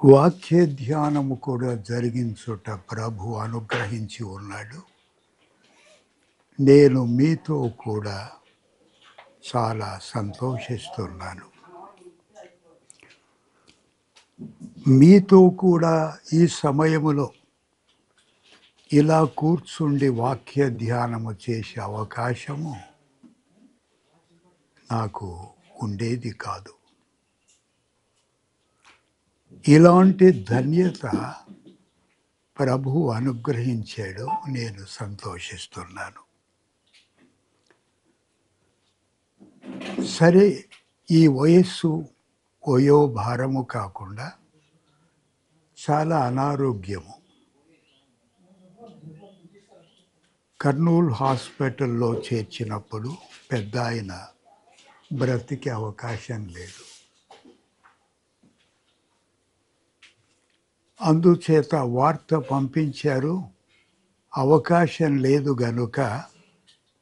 వాక్య ధ్యానము కూడా జరిగించుట ప్రభు అనుగ్రహించి ఉన్నాడు. నేను మీతో కూడా చాలా సంతోషిస్తున్నాను. మీతో కూడా ఈ సమయములో ఇలా కూర్చుండి వాక్య ధ్యానము చేసే అవకాశము నాకు ఉండేది కాదు. ఇలాంటి ధన్యత ప్రభువు అనుగ్రహించాడు. నేను సంతోషిస్తున్నాను. సరే, ఈ వయోభారము కాకుండా చాలా అనారోగ్యము. కర్నూలు హాస్పిటల్లో చేర్చినప్పుడు పెద్ద ఆయన బ్రతికే అవకాశం లేదు. అందుచేత వార్త పంపించారు, అవకాశం లేదు గనుక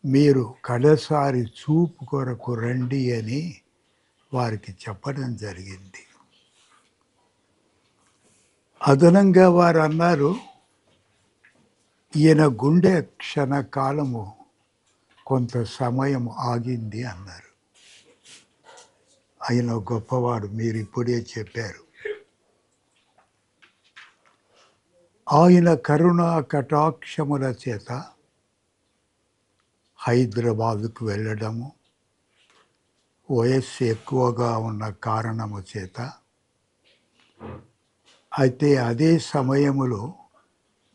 మీరు కడసారి చూపు కొరకు రండి అని వారికి చెప్పడం జరిగింది. అదనంగా వారు అన్నారు, ఈయన గుండె క్షణకాలము కొంత సమయం ఆగింది అన్నారు. ఆయన గొప్పవాడు, మీరు ఇప్పుడే చెప్పారు. ఆయన కరుణా కటాక్షముల చేత హైదరాబాదుకు వెళ్ళడము, వయస్సు ఎక్కువగా ఉన్న కారణము చేత. అయితే అదే సమయములో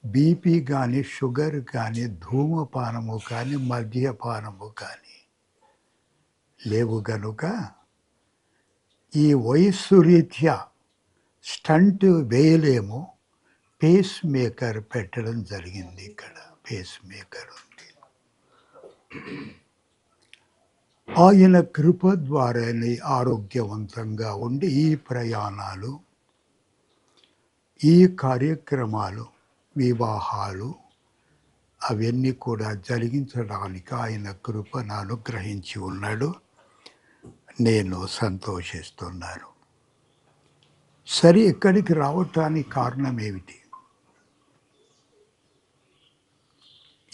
బీపీ కానీ, షుగర్ కానీ, ధూమపానము కానీ, మద్యపానము కానీ లేవు గనుక ఈ వయస్సు రీత్యా స్టంట్ వేయలేము, పేస్ మేకర్ పెట్టడం జరిగింది. ఇక్కడ పేస్ మేకర్ ఉంది. ఆయన కృప ద్వారానే ఆరోగ్యవంతంగా ఉండి ఈ ప్రయాణాలు, ఈ కార్యక్రమాలు, వివాహాలు అవన్నీ కూడా జరిగించడానికి ఆయన కృపను అనుగ్రహించి ఉన్నాడు. నేను సంతోషిస్తున్నాను. సరే, ఇక్కడికి రావటానికి కారణం ఏమిటి?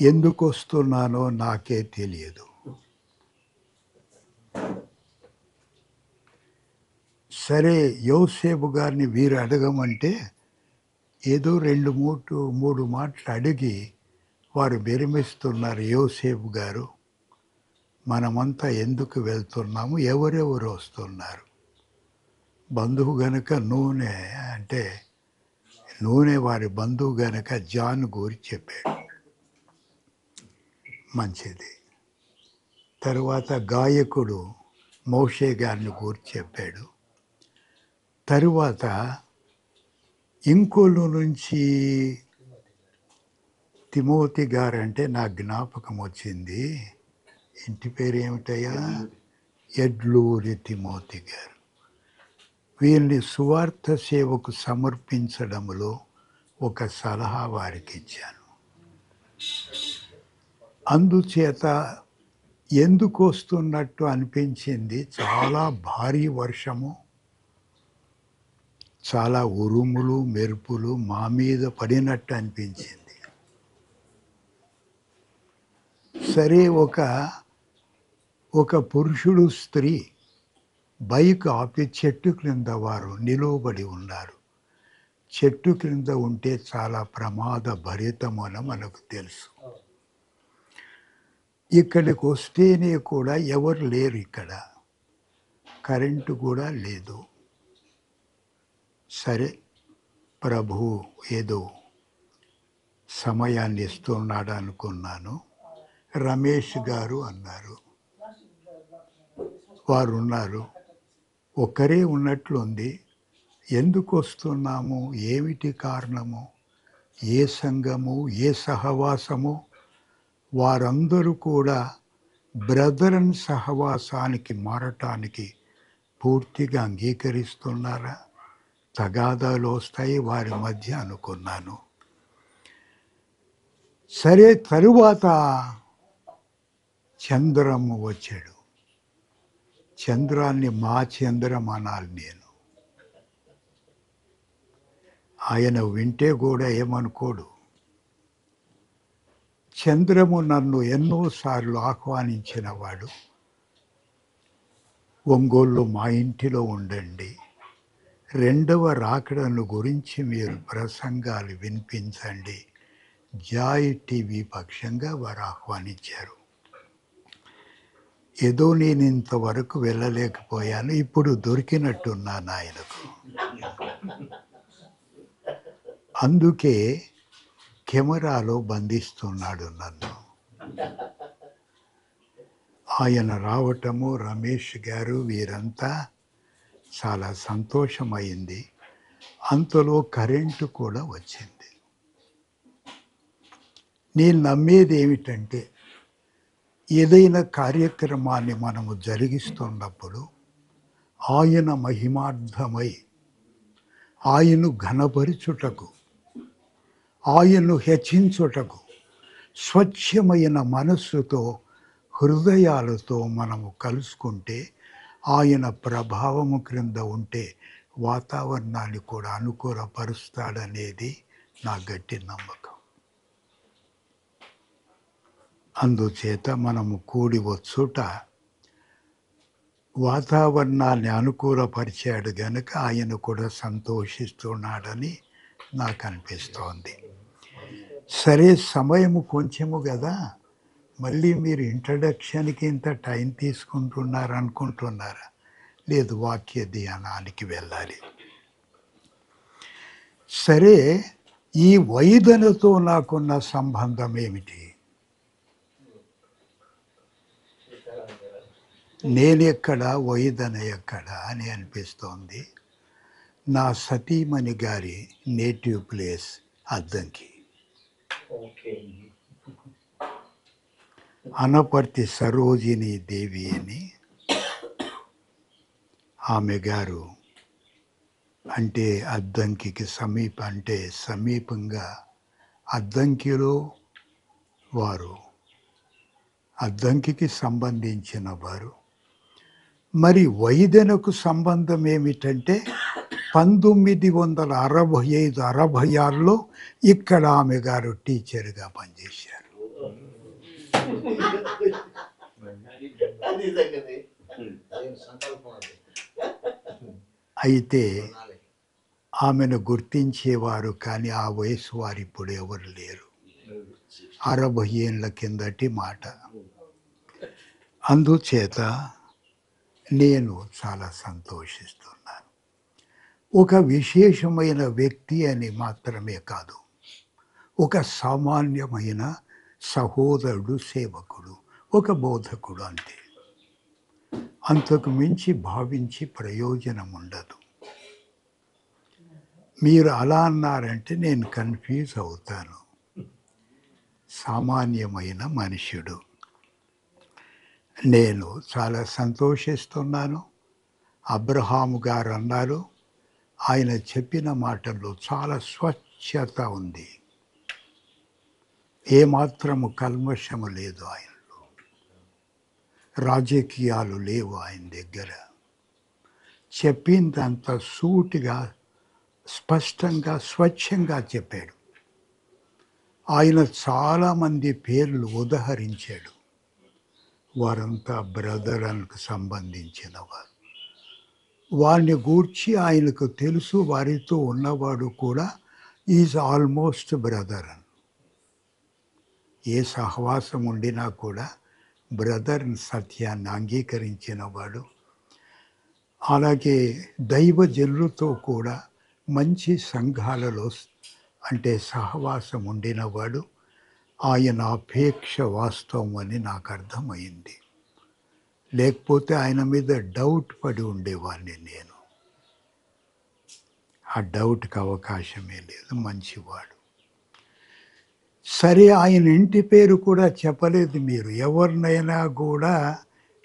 ఎందుకు వస్తున్నానో నాకే తెలియదు. సరే, యోసేపు గారిని వీరు అడగమంటే ఏదో మూడు మాటలు అడిగి వారు విరమిస్తున్నారు. యోసేపు గారు, మనమంతా ఎందుకు వెళ్తున్నాము, ఎవరెవరు వస్తున్నారు? బంధువు గనుక నూనె అంటే నూనె వారి బంధువు గనుక జాన్ గురించి చెప్పాడు. మంచిది. తరువాత గాయకుడు మోషే గారిని గురించి చెప్పాడు. తరువాత ఇంకోలు నుంచి తిమోతి గారు అంటే నా జ్ఞాపకం వచ్చింది. ఇంటి పేరు ఏమిటయ్యా? ఎడ్లూరి తిమోతి గారు. వీరిని సువార్త సేవకు సమర్పించడంలో ఒక సలహా వారికి ఇచ్చాను. అందుచేత ఎందుకు వస్తున్నట్టు అనిపించింది, చాలా భారీ వర్షము, చాలా ఉరుములు మెరుపులు మా మీద పడినట్టు అనిపించింది. సరే, ఒక పురుషుడు స్త్రీ బైక్ ఆపి చెట్టు క్రింద వారు నిలువబడి ఉన్నారు. చెట్టు క్రింద ఉంటే చాలా ప్రమాద భరితమని మనకు తెలుసు. ఇక్కడికి వస్తేనే కూడా ఎవరు లేరు, ఇక్కడ కరెంటు కూడా లేదు. సరే, ప్రభువు ఏదో సమయాన్ని ఇస్తున్నాడు అనుకున్నాను. రమేష్ గారు అన్నారు, వారు ఉన్నారు. ఒకరే ఉన్నట్లుంది. ఎందుకు వస్తున్నాము, ఏమిటి కారణము, ఏ సంఘము, ఏ సహవాసము? వారందరూ కూడా బ్రదరన్ సహవాసానికి మారటానికి పూర్తిగా అంగీకరిస్తున్నారా? తగాదాలు వస్తాయి వారి మధ్య అనుకున్నాను. సరే, తరువాత చంద్రము వచ్చాడు. చంద్రాన్ని మా చంద్రం అనాలి నేను. ఆయన వింటే కూడా ఏమనుకోడు. చంద్రము నన్ను ఎన్నోసార్లు ఆహ్వానించిన వాడు, ఒంగోలు మా ఇంటిలో ఉండండి, రెండవ రాకడను గురించి మీరు ప్రసంగాలు వినిపించండి, జాయ్ టీవీ పక్షంగా వారు ఆహ్వానించారు. ఏదో నేను ఇంతవరకు వెళ్ళలేకపోయాను, ఇప్పుడు దొరికినట్టున్నాను ఆయనకు. అందుకే కెమెరాలో బంధిస్తున్నాడు నన్ను. ఆయన రావటము, రమేష్ గారు వీరంతా చాలా సంతోషమైంది. అంతలో కరెంటు కూడా వచ్చింది. నేను నమ్మేది ఏమిటంటే, ఏదైనా కార్యక్రమాన్ని మనము జరిగిస్తున్నప్పుడు ఆయన మహిమార్థమై, ఆయన్ను ఘనపరచుటకు, ఆయన్ను హెచ్చించుటకు స్వచ్ఛమైన మనస్సుతో, హృదయాలతో మనము కలుసుకుంటే, ఆయన ప్రభావము క్రింద ఉంటే వాతావరణాన్ని కూడా అనుకూలపరుస్తాడనేది నా గట్టి నమ్మకం. అందుచేత మనము కూడి వచ్చుట వాతావరణాన్ని అనుకూలపరిచాడు గనుక ఆయన కూడా సంతోషిస్తున్నాడని నాకు అనిపిస్తోంది. సరే, సమయము కొంచెము కదా, మళ్ళీ మీరు ఇంట్రడక్షన్కి ఇంత టైం తీసుకుంటున్నారు అనుకుంటున్నారా? లేదు, వాక్య ధ్యానానికి వెళ్ళాలి. సరే, ఈ వైదనతో నాకున్న సంబంధం ఏమిటి? నేనెక్కడ, వైదన ఎక్కడ అని అనిపిస్తోంది. నా సతీమణి గారి నేటివ్ ప్లేస్ అద్దంకి. అనపర్తి సరోజిని దేవి అని ఆమె గారు, అంటే అద్దంకికి సమీపంగా అద్దంకిలో వారు అద్దంకికి సంబంధించిన వారు. మరి వైదనకు సంబంధం ఏమిటంటే 1965-66లో ఇక్కడ ఆమె గారు టీచర్గా పనిచేశారు. అయితే ఆమెను గుర్తించేవారు కానీ ఆ వయసు వారు ఇప్పుడు ఎవరు లేరు. 60 ఏళ్ళ కిందటి మాట. అందుచేత నేను చాలా సంతోషిస్తున్నాను. ఒక విశేషమైన వ్యక్తి అని మాత్రమే కాదు, ఒక సామాన్యమైన సహోదరుడు, సేవకుడు, ఒక బోధకుడు. అంతే, అంతకు మించి భావించి ప్రయోజనం ఉండదు. మీరు అలా అన్నారంటే నేను కన్ఫ్యూజ్ అవుతాను. సామాన్యమైన మనుష్యుడు. నేను చాలా సంతోషిస్తున్నాను. అబ్రహాము గారు అన్నారు, ఆయన చెప్పిన మాటల్లో చాలా స్వచ్ఛత ఉంది, ఏమాత్రము కల్మషము లేదు ఆయనలో, రాజకీయాలు లేవు ఆయన దగ్గర. చెప్పిందంత సూటిగా, స్పష్టంగా, స్వచ్ఛంగా చెప్పాడు. ఆయన చాలామంది పేర్లు ఉదహరించాడు. వారంతా బ్రదర్ అనికి సంబంధించిన వారు. వారిని గూర్చి ఆయనకు తెలుసు, వారితో ఉన్నవాడు కూడా ఈజ్ ఆల్మోస్ట్ బ్రదర్ అని. ఏ సహవాసం ఉండినా కూడా బ్రదర్ సత్యాన్ని అంగీకరించిన వాడు. అలాగే దైవజనులతో కూడా మంచి సంఘాలలో అంటే సహవాసం ఉండినవాడు. ఆయన అపేక్ష వాస్తవం అని నాకు అర్థమైంది. లేకపోతే ఆయన మీద డౌట్ పడి ఉండేవాడిని నేను. ఆ డౌట్కి అవకాశమే లేదు. మంచివాడు. సరే, ఆయన ఇంటి పేరు కూడా చెప్పలేదు మీరు. ఎవరినైనా కూడా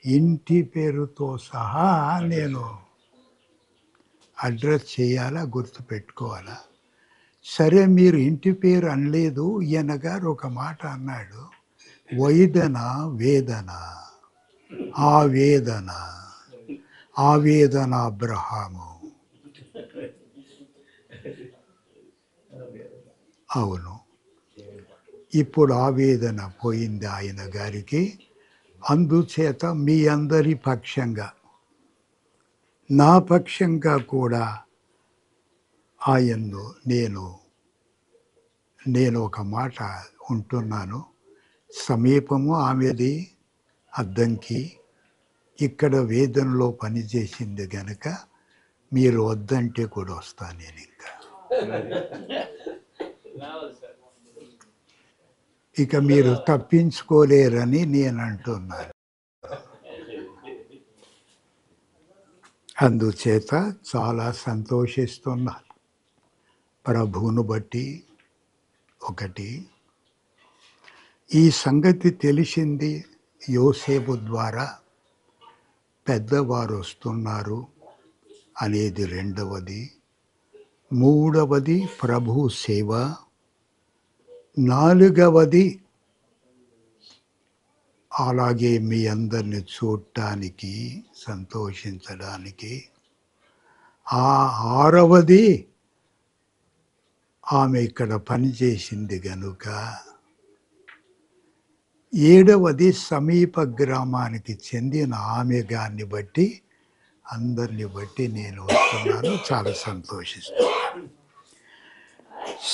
ఇంటి పేరుతో సహా నేను అడ్రస్ చేయాలా, గుర్తుపెట్టుకోవాలా? సరే, మీరు ఇంటి పేరు అనలేదు. ఈయన గారు ఒక మాట అన్నాడు, వైదన వేదన, ఆవేదన, ఆవేదన అబ్రహాము. అవును. ఇప్పుడు ఆవేదన పోయింది ఆయన గారికి. అందుచేత మీ అందరి పక్షంగా, నా పక్షంగా కూడా ఆయన్ను నేను ఒక మాట ఉంటున్నాను. సమీపము ఆమెది అద్దంకి, ఇక్కడ వేదనలో పనిచేసింది గనక మీరు వద్దంటే కూడా వస్తాను నేను ఇంకా. ఇక మీరు తప్పించుకోలేరని నేను అంటున్నాను. అందుచేత చాలా సంతోషిస్తున్నాను ప్రభువును బట్టి. ఒకటి, ఈ సంగతి తెలిసింది యోసేపు ద్వారా, పెద్దవారు వస్తున్నారు అనేది రెండవది. మూడవది ప్రభు సేవ. నాలుగవది అలాగే మీ అందరిని చూడటానికి, సంతోషించడానికి. ఆరవది ఆమె ఇక్కడ పనిచేసింది గనుక. ఏడవది సమీప గ్రామానికి చెందిన ఆమె గారిని బట్టి, అందరిని బట్టి నేను వస్తున్నాను. చాలా సంతోషిస్తున్నాను.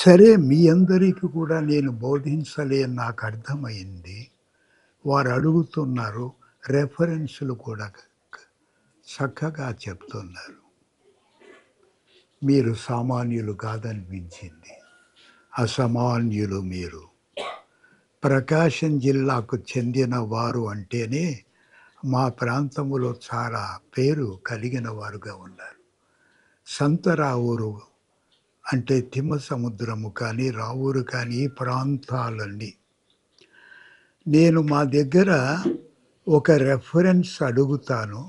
సరే, మీ అందరికీ కూడా నేను బోధించలేని నాకు అర్థమైంది. వారు అడుగుతున్నారు, రెఫరెన్సులు కూడా చక్కగా చెప్తున్నారు. మీరు సామాన్యులు కాదనిపించింది, అసామాన్యులు మీరు. ప్రకాశం జిల్లాకు చెందిన వారు అంటేనే మా ప్రాంతంలో చాలా పేరు కలిగిన వారుగా ఉన్నారు. సంతరావూరు అంటే తిమ్మ సముద్రము కానీ, రావూరు కానీ, ఈ ప్రాంతాలన్నీ. నేను మా దగ్గర ఒక రెఫరెన్స్ అడుగుతాను,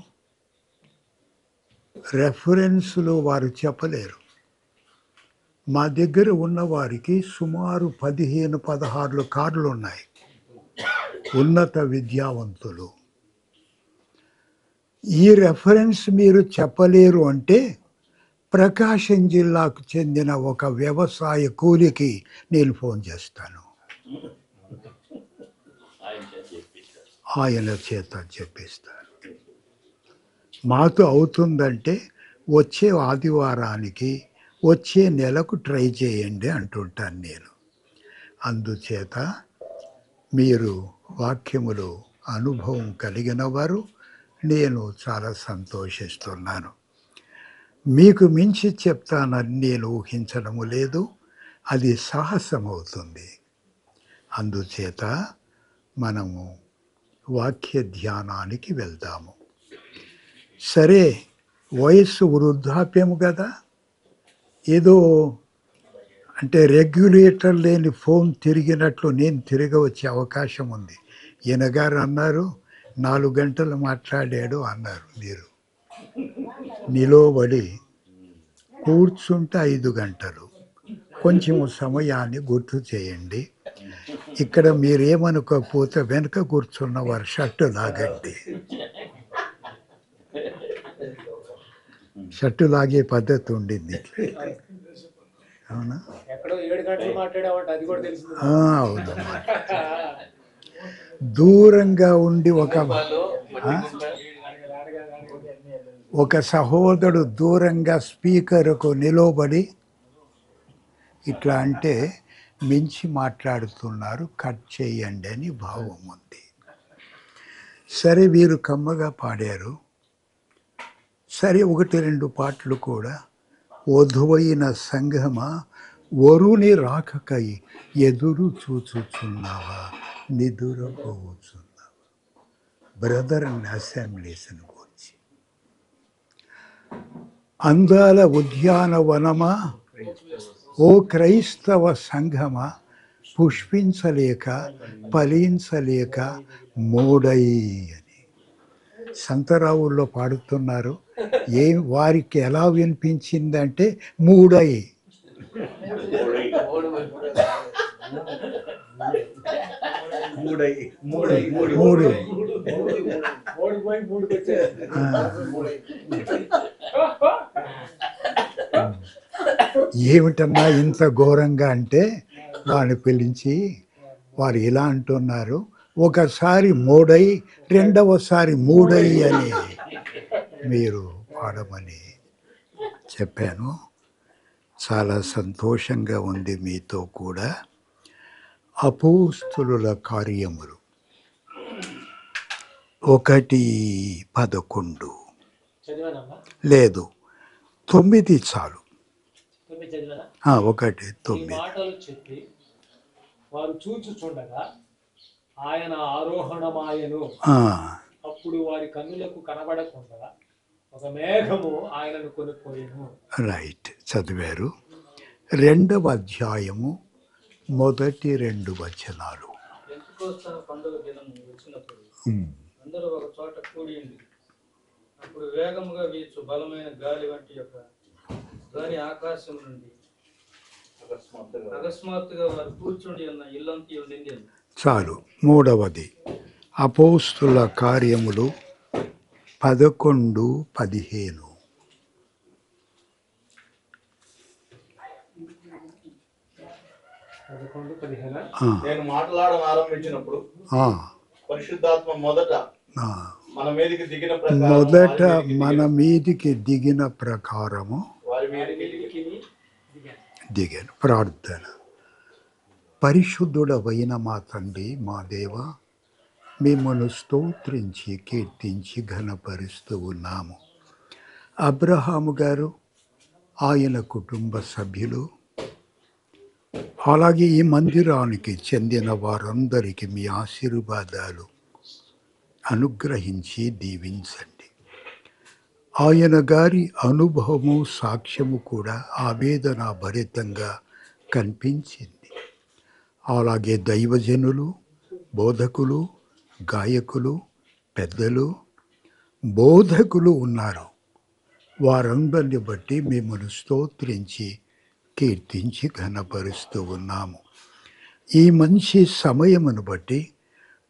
రెఫరెన్స్లో వారు చెప్పలేరు. మా దగ్గర ఉన్న వారికి సుమారు 15-16 కార్లు ఉన్నాయి, ఉన్నత విద్యావంతులు. ఈ రెఫరెన్స్ మీరు చెప్పలేరు అంటే ప్రకాశం జిల్లాకు చెందిన ఒక వ్యవసాయ కూలికి నేను ఫోన్ చేస్తాను, ఆయన చేత చెప్పిస్తాను. మాతో అవుతుందంటే వచ్చే ఆదివారానికి, వచ్చే నెలకు ట్రై చేయండి అంటుంటాను నేను. అందుచేత మీరు వాక్యములో అనుభవం కలిగిన వారు, నేను చాలా సంతోషిస్తున్నాను. మీకు మించి చెప్తానని నేను ఊహించడము లేదు, అది సాహసమవుతుంది. అందుచేత మనము వాక్య ధ్యానానికి వెళ్దాము. సరే, వయస్సు వృద్ధాప్యము కదా, ఏదో అంటే రెగ్యులేటర్ లేని ఫోన్ తిరిగినట్లు నేను తిరగవచ్చే అవకాశం ఉంది. ఈయనగారు అన్నారు 4 గంటలు మాట్లాడాడు అన్నారు. మీరు నిలబడి కూర్చుంటే 5 గంటలు. కొంచెం సమయాన్ని గుర్తు చేయండి. ఇక్కడ మీరేమనుకోకపోతే వెనక కూర్చున్న వారు షర్టు లాగండి. షర్టు లాగే పద్ధతి ఉండింది. అవునా? అవును. దూరంగా ఉండి ఒక సహోదరుడు దూరంగా స్పీకర్కు నిలబడి ఇట్లా అంటే మించి మాట్లాడుతున్నారు, కట్ చేయండి అని భావం ఉంది. సరే, వీరు కమ్మగా పాడారు. సరే, 1-2 పాటలు కూడా. వధువైన సంఘమ వరుని రాకకై ఎదురు చూచుచున్నావా, నిదురపోవచ్చున్నావా. బ్రదర్ అండ్ అసెంబ్లీస్ గురించి. అందాల ఉద్యానవనమా, ఓ క్రైస్తవ సంఘమ, పుష్పించలేక ఫలించలేక మూడై అని సంతరావుల్లో పాడుతున్నారు. వారికి ఎలా వినిపించిందంటే మూడై. మూడు ఏమిటన్నా ఇంత ఘోరంగా అంటే వారిని పిలిచి వారు ఇలా అంటున్నారు, ఒకసారి మూడై రెండవసారి మూడై అని మీరు పాడమని చెప్పాను. చాలా సంతోషంగా ఉంది మీతో కూడా. అపోస్తులుల కార్యములు 1:11 లేదు 9 చాలు. 1:9 చెప్పి వారు చూచుచుండగా ఆయన ఆరోహణమాయను. అప్పుడు వారి కన్నులకు కనబడకుండా ఒక మేఘము ఆయనను కొనిపోయెను. రైట్, చదివారు. 2వ అధ్యాయము మొదటి 2 వచనాలు. పండుగ దినం వచ్చినప్పుడు అందరూ ఒక చోట కూడి ఉంది. అప్పుడు వేగముగా వీచు బలమైన గాలి వంటి యొక్క గాలి ఆకాశం నుండి అకస్మాత్తుగా వారు కూర్చుండి ఉన్న ఇల్లంతా నిండింది. చాలు. 3వది అపోస్తుల కార్యములు 11:15. నేను మాట్లాడడం ఆరంభించినప్పుడు పరిశుద్ధాత్మ మొదట మన మీదికి దిగిన ప్రకారము దిగాను. ప్రార్థన. పరిశుద్ధుడవైన మా తండ్రి, మా దేవ, మిమ్మల్ని స్తోత్రించి కీర్తించి ఘనపరుస్తూ ఉన్నాము. అబ్రహాము గారు, ఆయన కుటుంబ సభ్యులు, అలాగే ఈ మందిరానికి చెందిన వారందరికీ మీ ఆశీర్వాదాలు అనుగ్రహించి దీవించండి. ఆయన గారి అనుభవము, సాక్ష్యము కూడా ఆవేదన భరితంగా కనిపించింది. అలాగే దైవజనులు, బోధకులు, గాయకులు, పెద్దలు, బోధకులు ఉన్నారు. వారందరిని బట్టి మిమ్మల్ని స్తోత్రించి కీర్తించి ఘనపరుస్తూ ఉన్నాము. ఈ మంచి సమయమును బట్టి,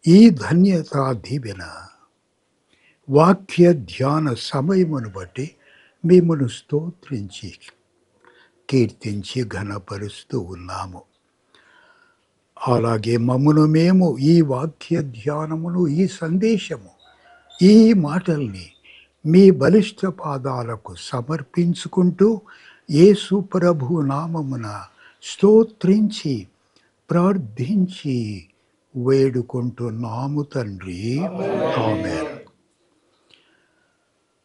ఈ ధన్యత దీవెన వాక్య ధ్యాన సమయమును బట్టి మిమ్మల్ని స్తోత్రించి కీర్తించి ఘనపరుస్తూ ఉన్నాము. అలాగే మమ్మను మేము ఈ వాక్య ధ్యానమును, ఈ సందేశము, ఈ మాటల్ని మీ బలిష్ట పాదాలకు సమర్పించుకుంటూ యేసు ప్రభు నామమున స్తోత్రించి ప్రార్థించి వేడుకుంటున్నాము తండ్రి. ఆమేన్.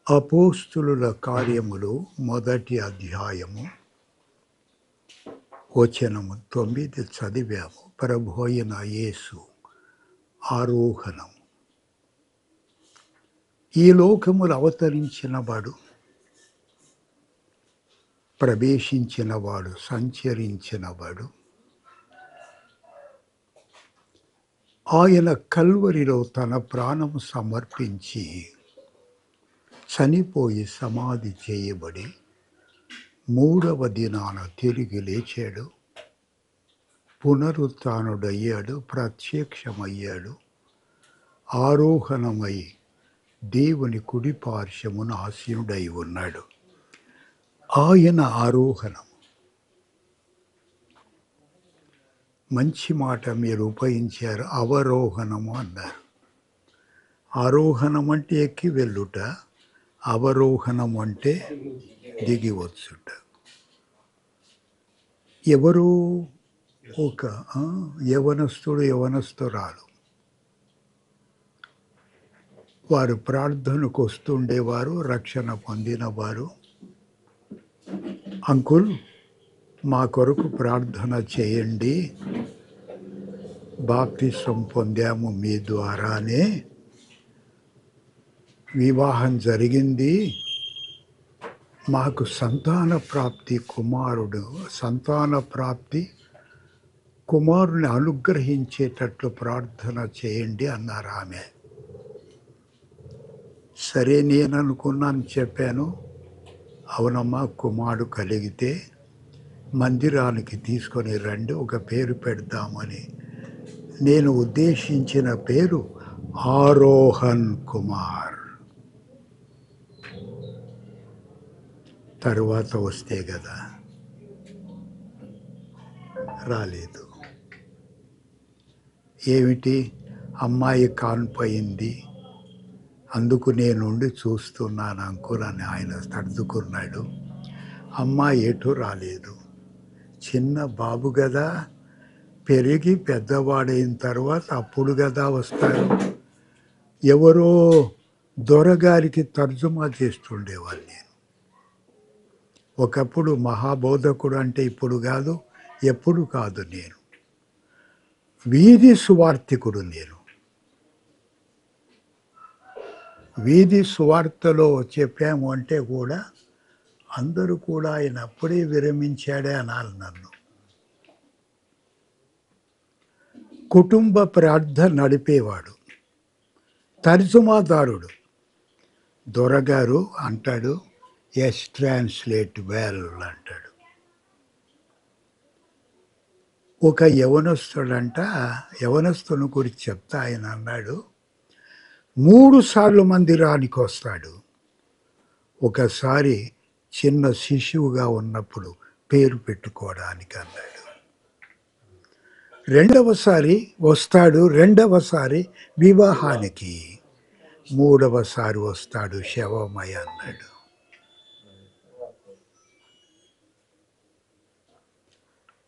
అపోస్తులుల కార్యములు 1వ అధ్యాయము వచనము 9 చదివాము. ప్రభు అయిన యేసు ఆరోహణం. ఈ లోకములు అవతరించినవాడు, ప్రవేశించినవాడు, సంచరించినవాడు, ఆయన కల్వరిలో తన ప్రాణము సమర్పించి చనిపోయి సమాధి చేయబడి 3వ దినాన తిరిగి లేచాడు, పునరుత్థానుడయ్యాడు, ప్రత్యక్షమయ్యాడు, ఆరోహణమై దేవుని కుడి పార్శ్వమున ఆసీనుడై ఉన్నాడు. ఆయన ఆరోహణం. మంచి మాట మీరు ఉపయోగించారు, అవరోహణము అన్నారు. ఆరోహణం అంటే ఎక్కి వెళ్ళుట, అవరోహణం అంటే దిగి వచ్చుట. ఎవరు ఒక యవనస్తుడు, యవనస్తురాలు, వారు ప్రార్థనకు వస్తుండేవారు, రక్షణ పొందినవారు. అంకుల్, మా కొరకు ప్రార్థన చేయండి, బాప్తిసం పొందాము మీ ద్వారానే, వివాహం జరిగింది, మాకు సంతాన ప్రాప్తి కుమారుని అనుగ్రహించేటట్లు ప్రార్థన చేయండి అన్నారు ఆమె. సరే, నేను అనుకున్నాను, చెప్పాను, అవునమ్మా, కుమారుడు కలిగితే మందిరానికి తీసుకొని రండి, ఒక పేరు పెడదామని. నేను ఉద్దేశించిన పేరు ఆరోహణ్ కుమార్. తరువాత వస్తే కదా రాలేదు. ఏమిటి, అమ్మాయి కాన్పోయింది, అందుకు నేనుండి చూస్తున్నాను అంకుల్ అని ఆయన సర్దుకున్నాడు. అమ్మాయి ఎటు రాలేదు. చిన్న బాబు కదా, పెరిగి పెద్దవాడైన తర్వాత అప్పుడు కదా వస్తారు. ఎవరో దొరగారికి తర్జుమా చేస్తుండేవాళ్ళు నేను. ఒకప్పుడు మహాబోధకుడు అంటే ఇప్పుడు కాదు, ఎప్పుడు కాదు. నేను వీధి సువార్థికుడు. నేను వీధి సువార్తలో చెప్పాము అంటే కూడా అందరూ కూడా ఆయన అప్పుడే విరమించాడే అనాలి నన్ను. కుటుంబ ప్రార్థన నడిపేవాడు, తర్జుమాదారుడు. దొరగారు అంటాడు, ఎస్ ట్రాన్స్లేట్ వెల్ అంటాడు. ఒక యవనస్తుని గురించి చెప్తా ఆయన అన్నాడు, 3 సార్లు మందిరానికి వస్తాడు. ఒకసారి చిన్న శిశువుగా ఉన్నప్పుడు పేరు పెట్టుకోవడానికి అన్నాడు. రెండవసారి వస్తాడు, రెండవసారి వివాహానికి, మూడవసారి వస్తాడు శవమయ అన్నాడు.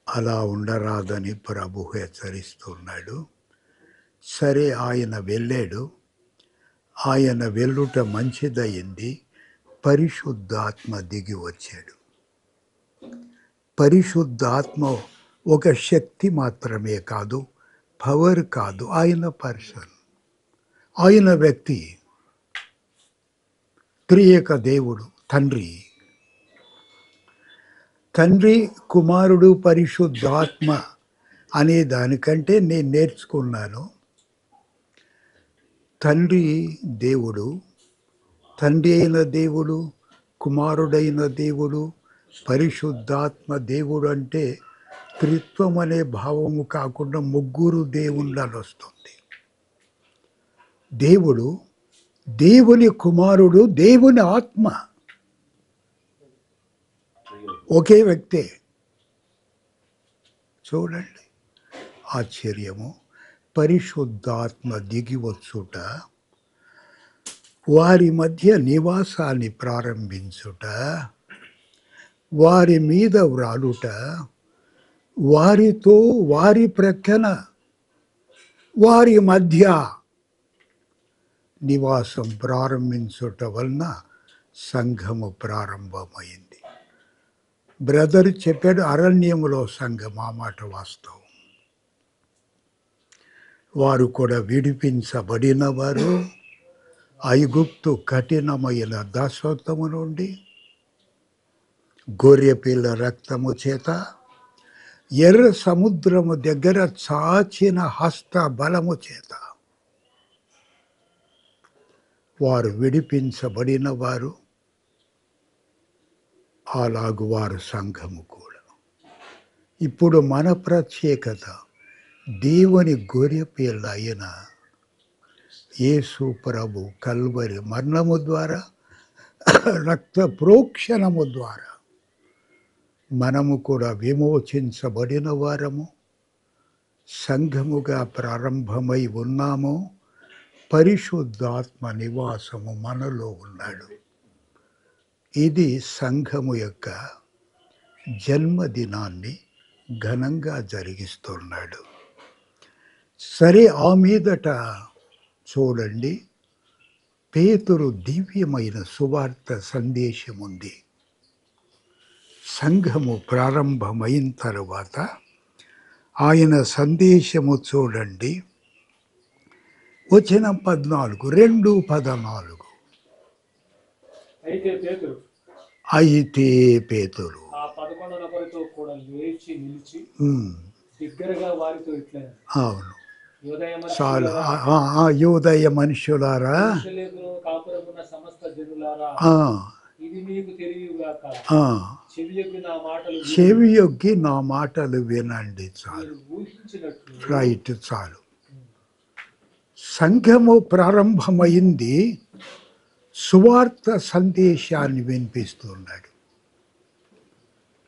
అలా ఉండరాదని ప్రభు హెచ్చరిస్తున్నాడు. సరే, ఆయన వెళ్ళాడు. ఆయన వెళ్ళుట మంచిదయింది. పరిశుద్ధాత్మ దిగి వచ్చాడు. పరిశుద్ధాత్మ ఒక శక్తి మాత్రమే కాదు, పవర్ కాదు, ఆయన పర్సన్, ఆయన వ్యక్తి. త్రియేక దేవుడు, తండ్రి కుమారుడు పరిశుద్ధాత్మ అనే దానికంటే నేను నేర్చుకున్నాను, తండ్రి దేవుడు, తండ్రి అయిన దేవుడు, కుమారుడైన దేవుడు, పరిశుద్ధాత్మ దేవుడు అంటే త్రిత్వం అనే భావము కాకుండా ముగ్గురు దేవుళ్ళని వస్తుంది. దేవుడు, దేవుని కుమారుడు, దేవుని ఆత్మ ఒకే వ్యక్తే. చూడండి ఆశ్చర్యము. పరిశుద్ధాత్మ దిగి వచ్చుట, వారి మధ్య నివాసాన్ని ప్రారంభించుట, వారి మీద వ్రాలుట, వారితో వారి ప్రక్కన వారి మధ్య నివాసం ప్రారంభించుట వలన సంఘము ప్రారంభమైంది. బ్రదర్ చెప్పాడు, అరణ్యములో సంఘం, ఆ మాట వాస్తవం. వారు కూడా విడిపించబడిన వారు ఐగుప్తు కఠినమైన దాసత్వము నుండి, గొర్రెపిల్ల రక్తము చేత, ఎర్ర సముద్రము దగ్గర చాచిన హస్త బలము చేత వారు విడిపించబడిన వారు. అలాగు వారు సంఘము కూడా. ఇప్పుడు మన ప్రత్యేకత, దేవుని గొర్రెపిల్ల అయిన యేసు ప్రభు కల్వరి మరణము ద్వారా, రక్త ప్రోక్షణము ద్వారా మనము కూడా విమోచించబడిన వారము, సంఘముగా ప్రారంభమై ఉన్నాము. పరిశుద్ధాత్మ నివాసము మనలో ఉన్నాడు. ఇది సంఘము యొక్క జన్మదినాన్ని ఘనంగా జరిగిస్తున్నాడు. సరే, ఆ మీదట చూడండి, పేతురు దివ్యమైన సువార్త సందేశం ఉంది. సంఘము ప్రారంభమైన తర్వాత ఆయన సందేశము చూడండి, వచనం 14, 2:14. అయితే పేతురు ఆ 11 నగరుతో కూడా లేచి నిలిచి బిగ్గరగా వారితో ఇట్లా, అవును చాలు, యూదయ మనుషులారా, కాపురమున్న సమస్త జనులారా, ఇది మీకు తెలియగాక, చెవి యొగ్గి నా మాటలు వినండి. చాలు, ఊహించినట్లు రైట్, చాలు. సంఘము ప్రారంభమైంది, సువార్త సందేశాన్ని వినిపిస్తున్నాడు.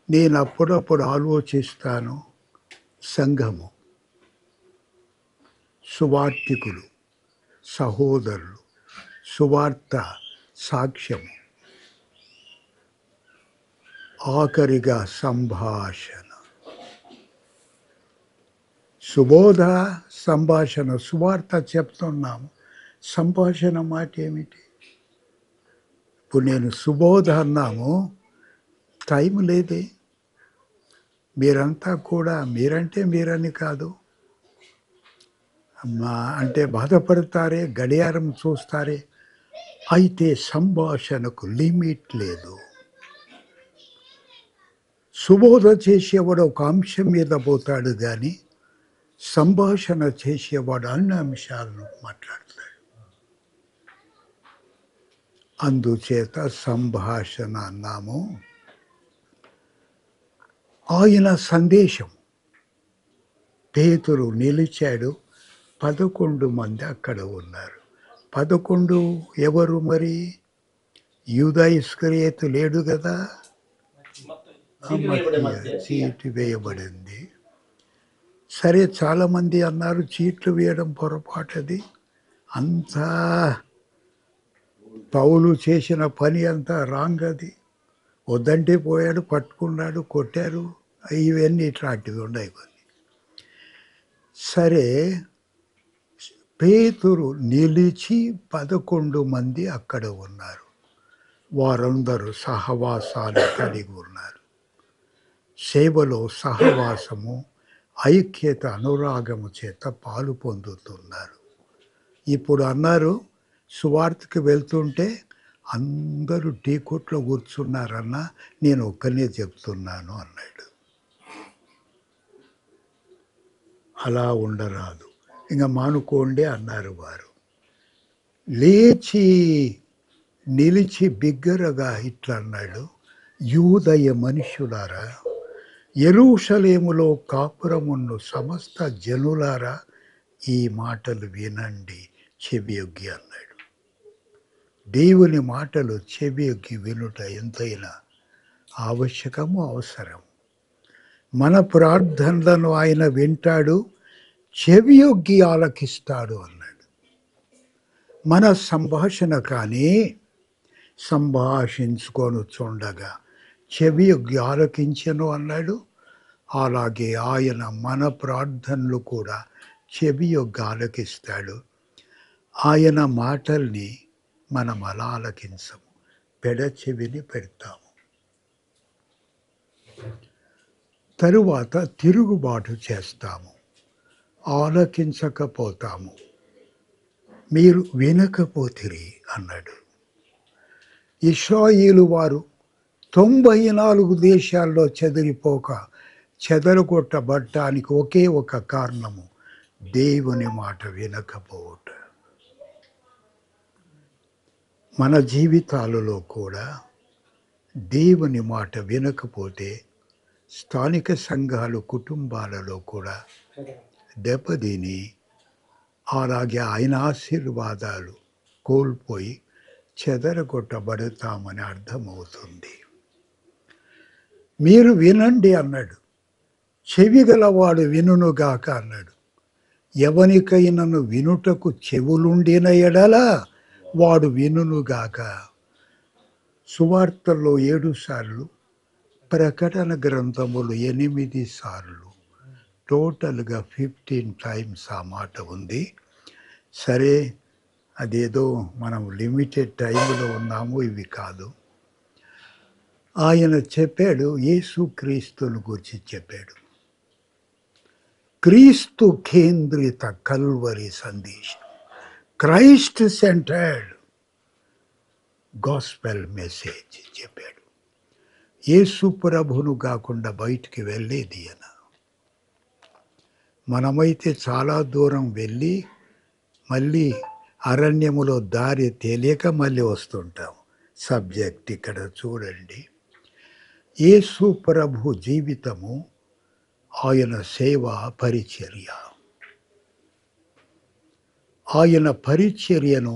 నేను అప్పుడప్పుడు ఆలోచిస్తాను, సంఘము, సువార్తికులు, సహోదరులు, సువార్త సాక్ష్యము, ఆఖరిగా సంభాషణ. సుబోధ, సంభాషణ. సువార్త చెప్తున్నాము, సంభాషణ మాట ఏమిటి? ఇప్పుడు నేను సుబోధ అన్నాము, టైం లేదే. మీరంతా కూడా, మీరంటే మీరని కాదు, అంటే బాధపడతారే, గడియారం చూస్తారే. అయితే సంభాషణకు లిమిట్ లేదు. సుబోధ చేసేవాడు ఒక అంశం మీద పోతాడు, కానీ సంభాషణ చేసేవాడు అన్ని అంశాలను మాట్లాడతాడు. అందుచేత సంభాషణ అన్నాము. ఆయన సందేశం. పేతురు నిలిచాడు, 11 మంది అక్కడ ఉన్నారు. 11 ఎవరు మరి? యూదా ఇస్కరియోతు లేడు కదా, చీటు వేయబడింది. సరే, చాలామంది అన్నారు చీట్లు వేయడం పొరపాటది, అంతా పౌలు చేసిన పని అంతా రాంగ్, అది వద్దంటే పోయాడు, పట్టుకున్నాడు, కొట్టారు, ఇవన్నీ ఇట్లాంటివి ఉన్నాయి కొన్ని. సరే, పేతురు నిలిచి 11 మంది అక్కడ ఉన్నారు. వారందరూ సహవాసాలు కలిగి ఉన్నారు. సేవలో సహవాసము, ఐక్యత, అనురాగము చేత పాలు పొందుతున్నారు. ఇప్పుడు అన్నారు, సువార్తకి వెళ్తుంటే అందరూ టీ కొట్లో కూర్చున్నారన్న, నేను ఒక్కనే చెప్తున్నాను అన్నాడు. అలా ఉండరాదు, ఇంకా మానుకోండి అన్నారు వారు. లేచి నిలిచి బిగ్గరగా ఇట్లా అన్నాడు, యూదయ మనుష్యులారా, యెరూషలేములో కాపురమున్న సమస్త జనులారా, ఈ మాటలు వినండి, చెవియొగ్గి అన్నాడు. దేవుని మాటలు చెవియొగ్గి వినుట ఎంతైనా ఆవశ్యకము, అవసరం. మన ప్రార్థనలను ఆయన వింటాడు, చెవియొగ్గి ఆలకిస్తాడు అన్నాడు. మన సంభాషణ కానీ సంభాషించుకొని చూడగా చెవియొగ్గి ఆలకించెను అన్నాడు. అలాగే ఆయన మన ప్రార్థనలు కూడా చెవియొగ్గి ఆలకిస్తాడు. ఆయన మాటల్ని మనం అలా ఆలకించము, పెడ చెవిని పెడతాము. తరువాత తిరుగుబాటు చేస్తాము, ఆలకించకపోతాము. మీరు వినకపోతిరి అన్నాడు. ఇశ్రాయేలు వారు 94 దేశాల్లో చెదరగొట్టబడ్డానికి ఒకే ఒక కారణము, దేవుని మాట వినకపోవట. మన జీవితాలలో కూడా దేవుని మాట వినకపోతే స్థానిక సంఘాలు, కుటుంబాలలో కూడా దెబ్బతిని, అలాగే ఆయన ఆశీర్వాదాలు కోల్పోయి చెదరగొట్టబడతామని అర్థమవుతుంది. మీరు వినండి అన్నాడు. చెవి గలవాడు వినుగాక అన్నాడు. ఎవనికైనను వినుటకు చెవులుండిన ఎడల వాడు వినుగాక. సువార్తల్లో 7 సార్లు, ప్రకటన గ్రంథములు 8 సార్లు, టోటల్గా 15 టైమ్స్ ఆ మాట ఉంది. సరే, అదేదో మనం లిమిటెడ్ టైంలో ఉన్నాము, ఇవి కాదు. ఆయన చెప్పాడు, యేసు క్రీస్తుని గురించి చెప్పాడు. క్రీస్తు కేంద్రిత కల్వరి సందేశం, క్రైస్ట్ సెంటర్డ్ గాస్పెల్ మెసేజ్ చెప్పాడు. యేసు ప్రభువును కాకుండా బయటికి వెళ్ళేది అన. మనమైతే చాలా దూరం వెళ్ళి మళ్ళీ అరణ్యములో దారి తెలియక మళ్ళీ వస్తుంటాం. సబ్జెక్ట్ ఇక్కడ చూడండి. యేసు ప్రభు జీవితము, ఆయన సేవ, పరిచర్య. ఆయన పరిచర్యను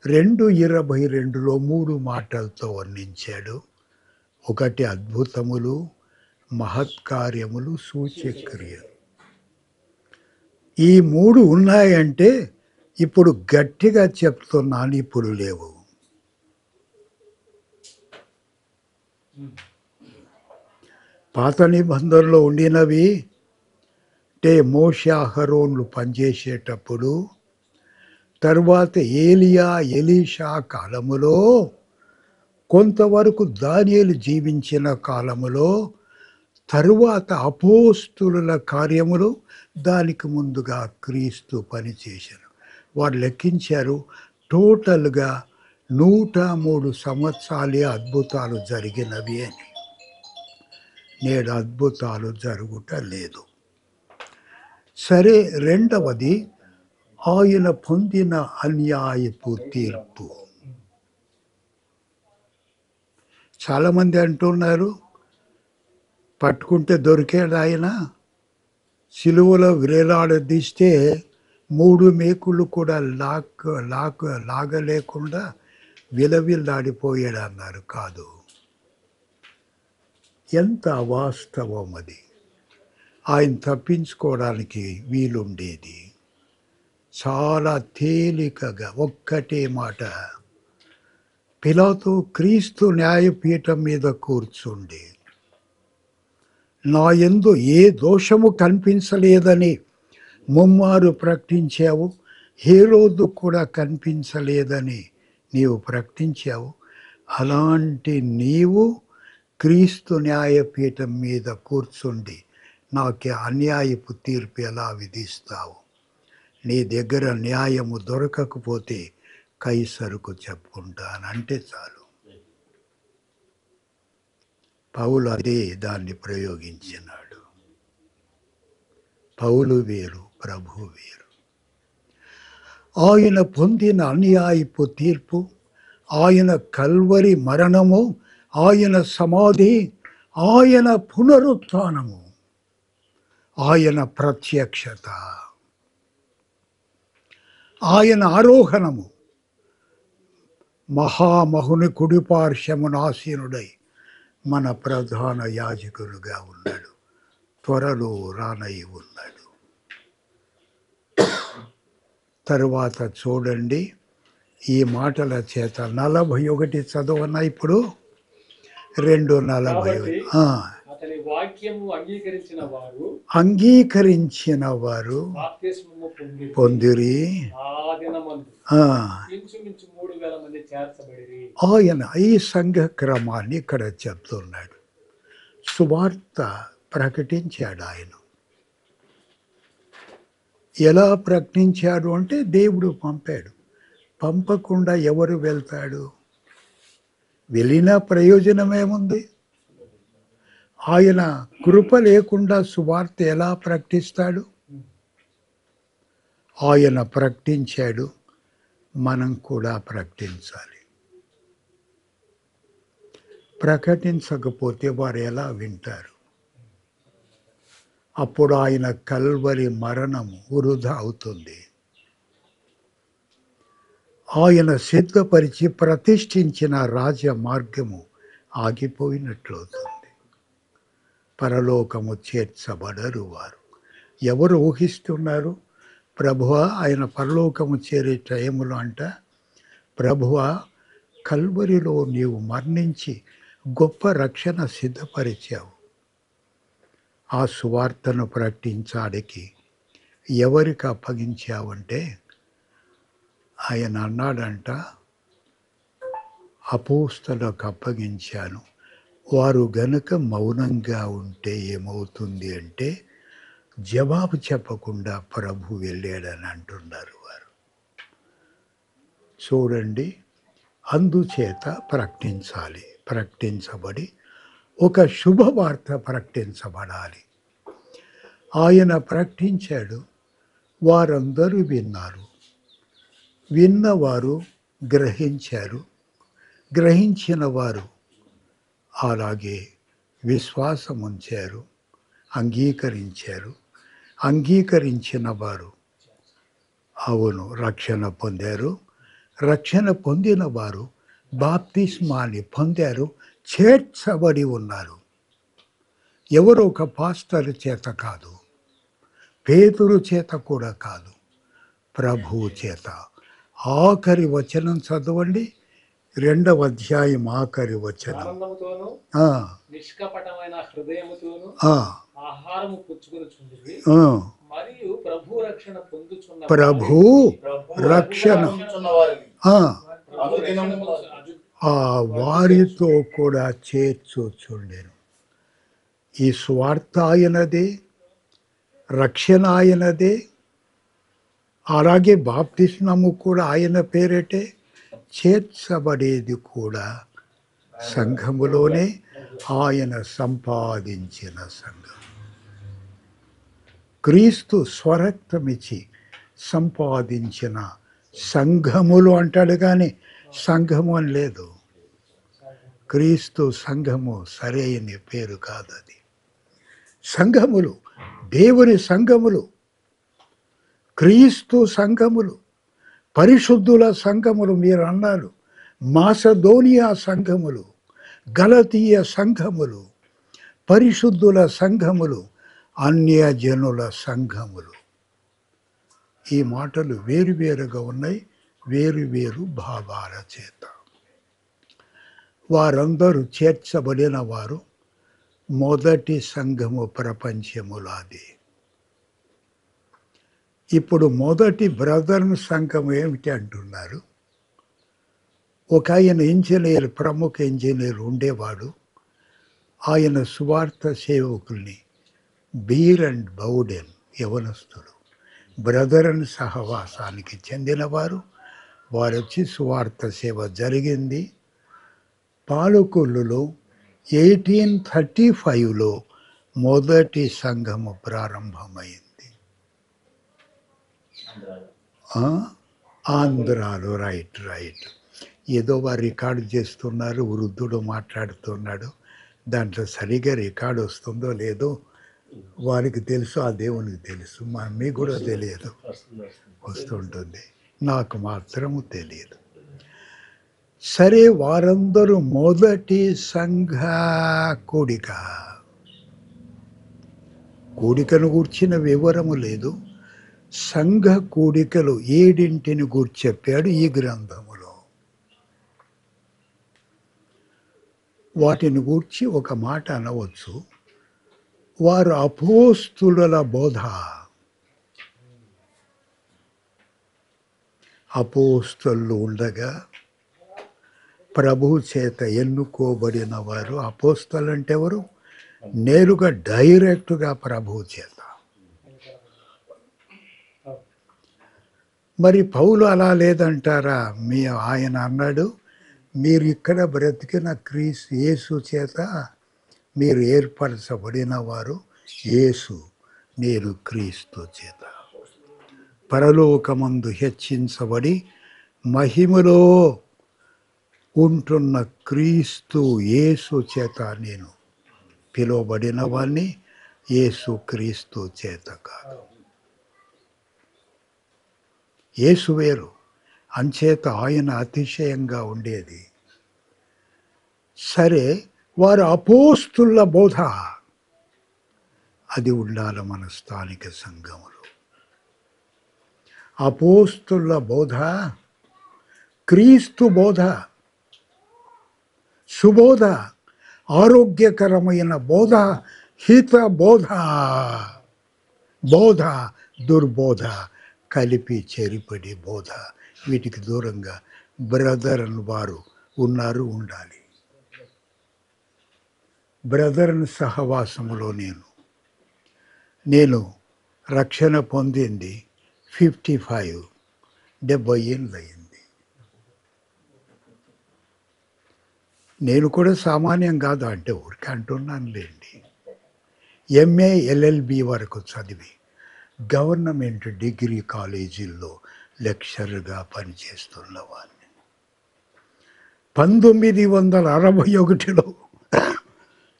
2:22లో 3 మాటలతో వర్ణించాడు. 1 అద్భుతములు, మహత్కార్యములు, సూచక్రియలు. ఈ 3 ఉన్నాయంటే ఇప్పుడు గట్టిగా చెప్తున్నాను, ఇప్పుడు లేవు. పాత నిబంధనలో ఉండినవి అంటే మోషే అహరోన్లు పనిచేసేటప్పుడు, తరువాత ఏలియా ఎలీషా కాలములో, కొంతవరకు దానియేలు జీవించిన కాలములో, తరువాత అపోస్తుల కార్యములు, దానికి ముందుగా క్రీస్తు పనిచేశారు. వారు లెక్కించారు టోటల్గా 103 సంవత్సరాలే అద్భుతాలు జరిగినవి అని. నేడు అద్భుతాలు జరుగుట లేదు. సరే, రెండవది ఆయన పొందిన అన్యాయపు తీర్పు. చాలామంది అంటున్నారు, పట్టుకుంటే దొరికాడు ఆయన, సిలువలో వేలాడదీస్తే 3 మేకులు కూడా లాగలేకుండా విలవిల్లాడిపోయాడు అన్నారు. కాదు, ఎంత అవాస్తవం అది. ఆయన తప్పించుకోవడానికి వీలుండేది. చాలా తేలికగా ఒక్కటే మాట, పిలాతు క్రీస్తు న్యాయపీఠం మీద కూర్చుండి, నా యందు ఏ దోషము కనిపించలేదని ముమ్మారు ప్రకటించావు, హేరోదు కూడా కనిపించలేదని నీవు ప్రకటించావు. అలాంటి నీవు క్రీస్తు న్యాయపీఠం మీద కూర్చుండి నాకు అన్యాయపు తీర్పు ఎలా విధిస్తావు? నీ దగ్గర న్యాయము దొరకకపోతే కైసరుకు చెప్పుకుంటానంటే చాలు. పౌలు అదే దాన్ని ప్రయోగించినాడు. పౌలు వేరు, ప్రభు వేరు. ఆయన పొందిన అన్యాయపు తీర్పు, ఆయన కల్వరి మరణము, ఆయన సమాధి, ఆయన పునరుత్థానము, ఆయన ప్రత్యక్షత, ఆయన ఆరోహణము, మహామహుని కుడిపార్శ్వమున ఆసీనుడై మన ప్రధాన యాజకులుగా ఉన్నాడు. త్వరలో రానై ఉన్నాడు. తరువాత చూడండి, ఈ మాటల చేత 41 చదవన ఇప్పుడు 2:41. అతని వాక్యము అంగీకరించిన వారు బాప్తిస్మము పొందిరి. ఆ దినమందు ఇంచుమించు 3,000 మంది చేర్చబడిరి. ఆయన ఈ సంఘ క్రమాన్ని ఇక్కడ చెప్తున్నాడు. సువార్త ప్రకటించాడు ఆయన. ఎలా ప్రకటించాడు అంటే దేవుడు పంపాడు. పంపకుండా ఎవరు వెళ్తాడు? వెళ్ళినా ప్రయోజనమేముంది? ఆయన కృప లేకుండా సువార్త ఎలా ప్రకటిస్తాడు? ఆయన ప్రకటించాడు, మనం కూడా ప్రకటించాలి. ప్రకటించకపోతే వారు ఎలా వింటారు? అప్పుడు ఆయన కల్వరి మరణము వృధా అవుతుంది. ఆయన సిద్ధపరిచి ప్రతిష్ఠించిన రాజ మార్గము ఆగిపోయినట్లవుతుంది. పరలోకము చేర్చబడరు వారు. ఎవరు ఊహిస్తున్నారు? ప్రభువా, ఆయన పరలోకము చేరే టైములో అంట, ప్రభువా, కల్వరిలో నీవు మరణించి గొప్ప రక్షణ సిద్ధపరిచావు. ఆ సువార్తను ప్రకటించడానికి ఎవరికి అప్పగించావంటే ఆయన అన్నాడంట, అపోస్తలకు అప్పగించాను. వారు గనుక మౌనంగా ఉంటే ఏమవుతుంది అంటే జవాబు చెప్పకుండా ప్రభు వెళ్ళాడని అంటున్నారు వారు. చూడండి, అందుచేత ప్రకటించాలి. ప్రకటించబడి ఒక శుభవార్త ప్రకటించబడాలి. ఆయన ప్రకటించాడు, వారందరూ విన్నారు. విన్నవారు గ్రహించారు, గ్రహించిన వారు అలాగే విశ్వాసం ఉంచారు, అంగీకరించారు. అంగీకరించిన వారు అవును రక్షణ పొందారు. రక్షణ పొందిన వారు బాప్తిస్మాన్ని పొందారు, చేర్చబడి ఉన్నారు. ఎవరో ఒక పాస్టర్ చేత కాదు, పేతురు చేత కూడా కాదు, ప్రభువు చేత. ఆఖరి వచనం చదవండి, 2వ అధ్యాయం ఆఖరి వచనం. ఆనందముతోను ఆ, నిష్కపటమైన హృదయముతోను ఆ, ఆహారము పుచ్చుకొనుచుండిరి ఆ. మరియు ప్రభు రక్షణ పొందుచున్న ప్రభు రక్షణ రక్షించుచున్న వారిని ఆ, అనుదినము ఆ వారితో కూడా చేర్చుచుండెను. ఈ స్వార్థ ఆయనదే, రక్షణ ఆయనదే, అలాగే బాప్తిస్మము కూడా ఆయన పేరటే, చేర్చబడేది కూడా సంఘములోనే, ఆయన సంపాదించిన సంఘం. క్రీస్తు స్వరక్తమిచ్చి సంపాదించిన సంఘములు అంటాడు, కానీ సంఘము అని లేదు. క్రీస్తు సంఘము సరైన పేరు కాదు, అది సంఘములు, దేవుని సంఘములు, క్రీస్తు సంఘములు, పరిశుద్ధుల సంఘములు. మీరు అన్నారు మాసదోనియా సంఘములు, గలతీయ సంఘములు, పరిశుద్ధుల సంఘములు, అన్యజనుల సంఘములు. ఈ మాటలు వేరువేరుగా ఉన్నాయి, వేరువేరు భావాల చేత. వారందరూ చేర్చబడిన వారు మొదటి సంఘము ప్రపంచములాది. ఇప్పుడు మొదటి బ్రదర్న్ సంఘం ఏమిటి అంటున్నారు? ఒక ఆయన ఇంజనీర్, ప్రముఖ ఇంజనీర్ ఉండేవాడు. ఆయన సువార్త సేవకుల్ని, బీర్ అండ్ బౌడెన్ యవనస్తులు, బ్రదరన్ సహవాసానికి చెందినవారు. వారు వచ్చి సువార్త సేవ జరిగింది. పాలకొల్లులో 1835లో మొదటి సంఘము ప్రారంభమైంది. ఆంధ్రాలో. రైట్. ఏదో వారు రికార్డు చేస్తున్నారు, వృద్ధుడు మాట్లాడుతున్నాడు. దాంట్లో సరిగా రికార్డు వస్తుందో లేదో వారికి తెలుసు, ఆ దేవునికి తెలుసు. మీకు కూడా తెలియదు, వస్తుంటుంది, నాకు మాత్రము తెలియదు. సరే, వారందరూ మొదటి సంఘ కూడికను గూర్చిన వివరము లేదు. సంఘ కూడికలు 7 గూర్చి చెప్పాడు ఈ గ్రంథములో. వాటిని గూర్చి ఒక మాట అనవచ్చు. వారు అపోస్తుల బోధ, అపోస్తలు ఉండగా ప్రభు చేత ఎన్నుకోబడిన వారు. అపోస్తలు అంటే ఎవరు? నేరుగా డైరెక్ట్గా ప్రభు చేత. మరి పౌలు అలా లేదంటారా? ఆయన అన్నాడు, మీరు ఇక్కడ బ్రతికిన యేసు చేత మీరు ఏర్పరచబడిన వారు. యేసు, నేను క్రీస్తు చేత పరలోకమందు హెచ్చించబడి మహిమలో ఉంటున్న క్రీస్తు యేసు చేత నేను పిలువబడిన వాణ్ణి, యేసు క్రీస్తు చేత కాదు. యేసు వేరు, అంచేత ఆయన అతిశయంగా ఉండేది. సరే, వారు అపోస్తుల బోధ, అది ఉండాలి మన స్థానిక సంఘములో. అపోస్తుల బోధ, క్రీస్తు బోధ, సుబోధ, ఆరోగ్యకరమైన బోధ, హిత బోధ, బోధ, దుర్బోధ, కలిపి చెరిపడి బోధ, వీటికి దూరంగా బ్రదరన్ వారు ఉన్నారు, ఉండాలి. బ్రదరన్ సహవాసములో నేను రక్షణ పొందింది 55, 70 ఏళ్ళు అయింది. నేను కూడా సామాన్యం కాదు అంటే ఊరికే అంటున్నాను లేండి. MA LLB వరకు చదివి గవర్నమెంట్ డిగ్రీ కాలేజీల్లో లెక్చరర్గా పనిచేస్తున్న వాడిని. 1961లో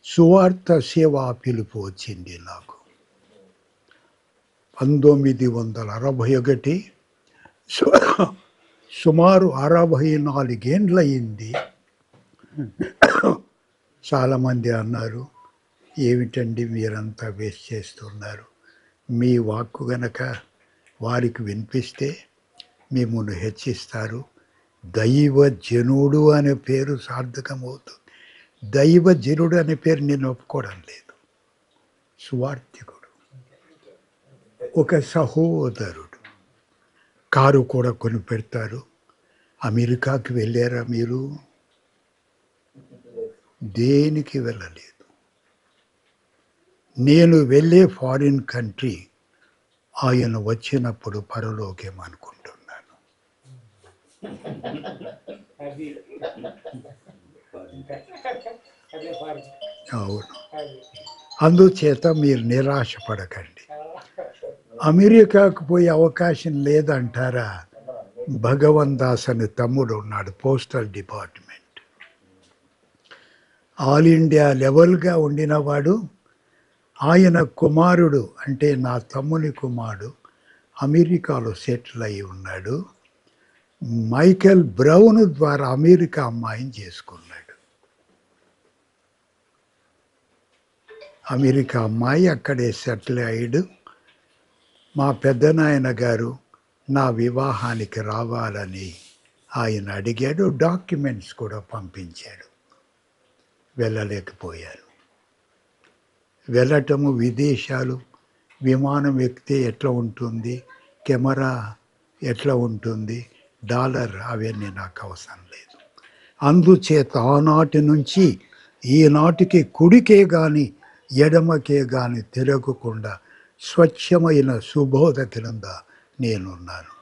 సువార్త సేవా పిలుపు వచ్చింది నాకు. 1961 సుమారు 64 ఏండ్లయింది. చాలామంది అన్నారు, ఏమిటండి మీరంతా వేస్ట్ చేస్తున్నారు, మీ వాక్కు గనక వారికి వినిపిస్తే మిమ్మల్ని హెచ్చిస్తారు. దైవజనుడు అనే పేరు సార్థకమవుతుంది. దైవజనుడు అనే పేరు నేను ఒప్పుకోవడం లేదు. సువార్థికుడు, ఒక సహోదరుడు. కారు కూడా కొని పెడతారు. అమెరికాకి వెళ్ళారా మీరు? దేనికి వెళ్ళలేదు. నేను వెళ్ళే ఫారిన్ కంట్రీ ఆయన వచ్చినప్పుడు పరలోకం అనుకుంటున్నాను. అది అదే పాడు. అవును. అందుచేత మీరు నిరాశపడకండి. అమెరికాకు పోయే అవకాశం లేదంటారా? భగవన్ దాస్ అనే తమ్ముడు ఉన్నాడు, పోస్టల్ డిపార్ట్మెంట్. ఆల్ ఇండియా లెవెల్గా ఉండినవాడు. ఆయన కుమారుడు, అంటే నా తమ్ముని కుమారుడు, అమెరికాలో సెటిల్ అయి ఉన్నాడు. మైకేల్ బ్రౌన్ ద్వారా అమెరికా అమ్మాయిని చేసుకున్నాడు. అమెరికా అమ్మాయి అక్కడే సెటిల్ అయ్యాడు. మా పెద్దనాయన గారు నా వివాహానికి రావాలని ఆయన అడిగాడు. డాక్యుమెంట్స్ కూడా పంపించాడు. వెళ్ళలేకపోయాను. వెళ్ళటము విదేశాలు, విమానం ఎక్కితే ఎట్లా ఉంటుంది, కెమెరా ఎట్లా ఉంటుంది, డాలర్, అవన్నీ నాకు అవసరం లేదు. అందుచేత ఆనాటి నుంచి ఈనాటికి కుడికే కానీ ఎడమకే కానీ తిరగకుండా స్వచ్ఛమైన సుబోధ క్రింద నేనున్నాను.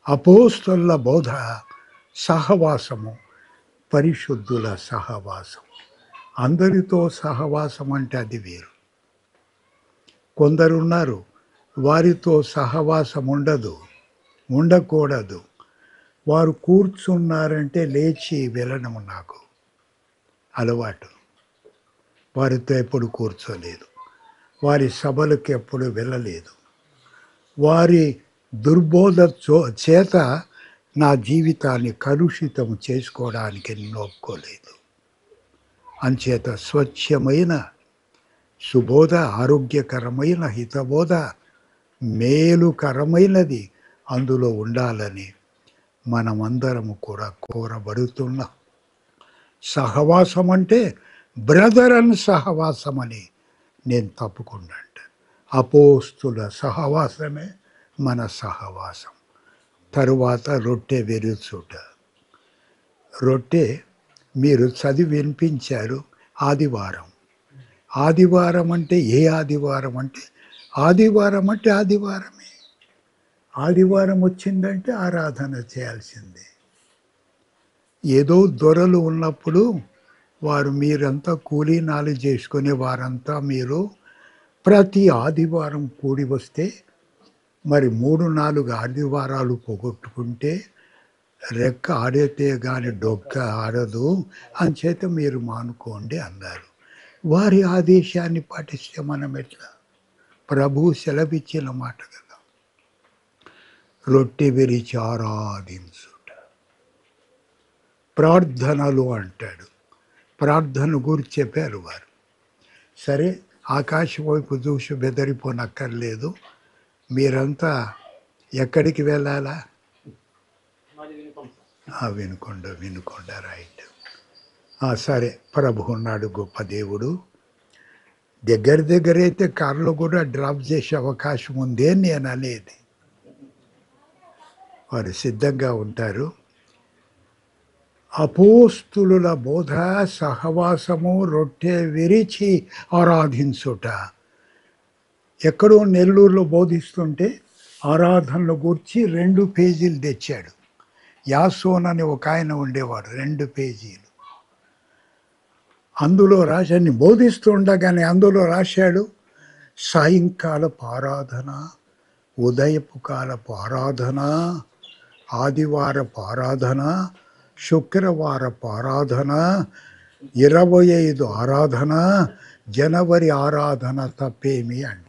అపోస్తలుల బోధ సహవాసము, పరిశుద్ధుల సహవాసం. అందరితో సహవాసం అంటే అది వేరు. కొందరున్నారు వారితో సహవాసం ఉండదు, ఉండకూడదు. వారు కూర్చున్నారంటే లేచి వెళ్ళడం నాకు అలవాటు. వారితో ఎప్పుడు కూర్చోలేదు, వారి సభలకు ఎప్పుడు వెళ్ళలేదు. వారి దుర్బోధ చేత నా జీవితాన్ని కలుషితం చేసుకోవడానికి నేను ఒప్పుకోలేదు. అంచేత స్వచ్ఛమైన సుబోధ, ఆరోగ్యకరమైన హితబోధ, మేలుకరమైనది అందులో ఉండాలని మనమందరము కూడా కోరబడుతున్నాం. సహవాసం అంటే బ్రదర్ అండ్ సహవాసం అని నేను తప్పకుండా అంటాను. అపోస్తుల సహవాసమే మన సహవాసం. తరువాత రొట్టె విరుచుట. రొట్టె మీరు చదివి వినిపించారు. ఆదివారం. ఆదివారం అంటే ఏ ఆదివారం అంటే ఆదివారం అంటే ఆదివారమే. ఆదివారం వచ్చిందంటే ఆరాధన చేయాల్సిందే. ఏదో దొరలు ఉన్నప్పుడు వారు మీరంతా కూలీనాలు చేసుకునే వారంతా మీరు ప్రతి ఆదివారం కూడి వస్తే మరి 3-4 ఆదివారాలు పోగొట్టుకుంటే రెక్క ఆడితే కానీ డొక్క ఆడదు, అంచేత మీరు మానుకోండి అన్నారు. వారి ఆదేశాన్ని పాటిస్తే మనం ఎట్లా? ప్రభువు సెలవిచ్చిన మాట కదా. రొట్టె విరిచి ఆరాధించుట. ప్రార్థనలు అంటాడు. ప్రార్థన గురించి చెప్పారు వారు. సరే, ఆకాశం వైపు చూసి బెదరిపోనక్కర్లేదు. మీరంతా ఎక్కడికి వెళ్ళాలా? వినుకొండ రైట్. సరే, ప్రభు ఉన్నాడు, గొప్ప దేవుడు. దగ్గరైతే కారులో కూడా డ్రాప్ చేసే అవకాశం ఉంది అని నేను అనేది. వారు సిద్ధంగా ఉంటారు. అపోస్తులుల బోధ సహవాసము, రొట్టె విరిచి ఆరాధించుట. ఎక్కడో నెల్లూరులో బోధిస్తుంటే ఆరాధనలు గూర్చి 2 పేజీలు తెచ్చాడు. యాసోన్ అని ఒక ఆయన ఉండేవాడు, 2 పేజీలు. అందులో రాశాన్ని బోధిస్తూ ఉండగానే అందులో రాశాడు, సాయంకాలపు ఆరాధన, ఉదయపు కాలపు ఆరాధన, ఆదివారపు ఆరాధన, శుక్రవారపు ఆరాధన, 25 ఆరాధన, జనవరి ఆరాధన తప్పేమి అంటే.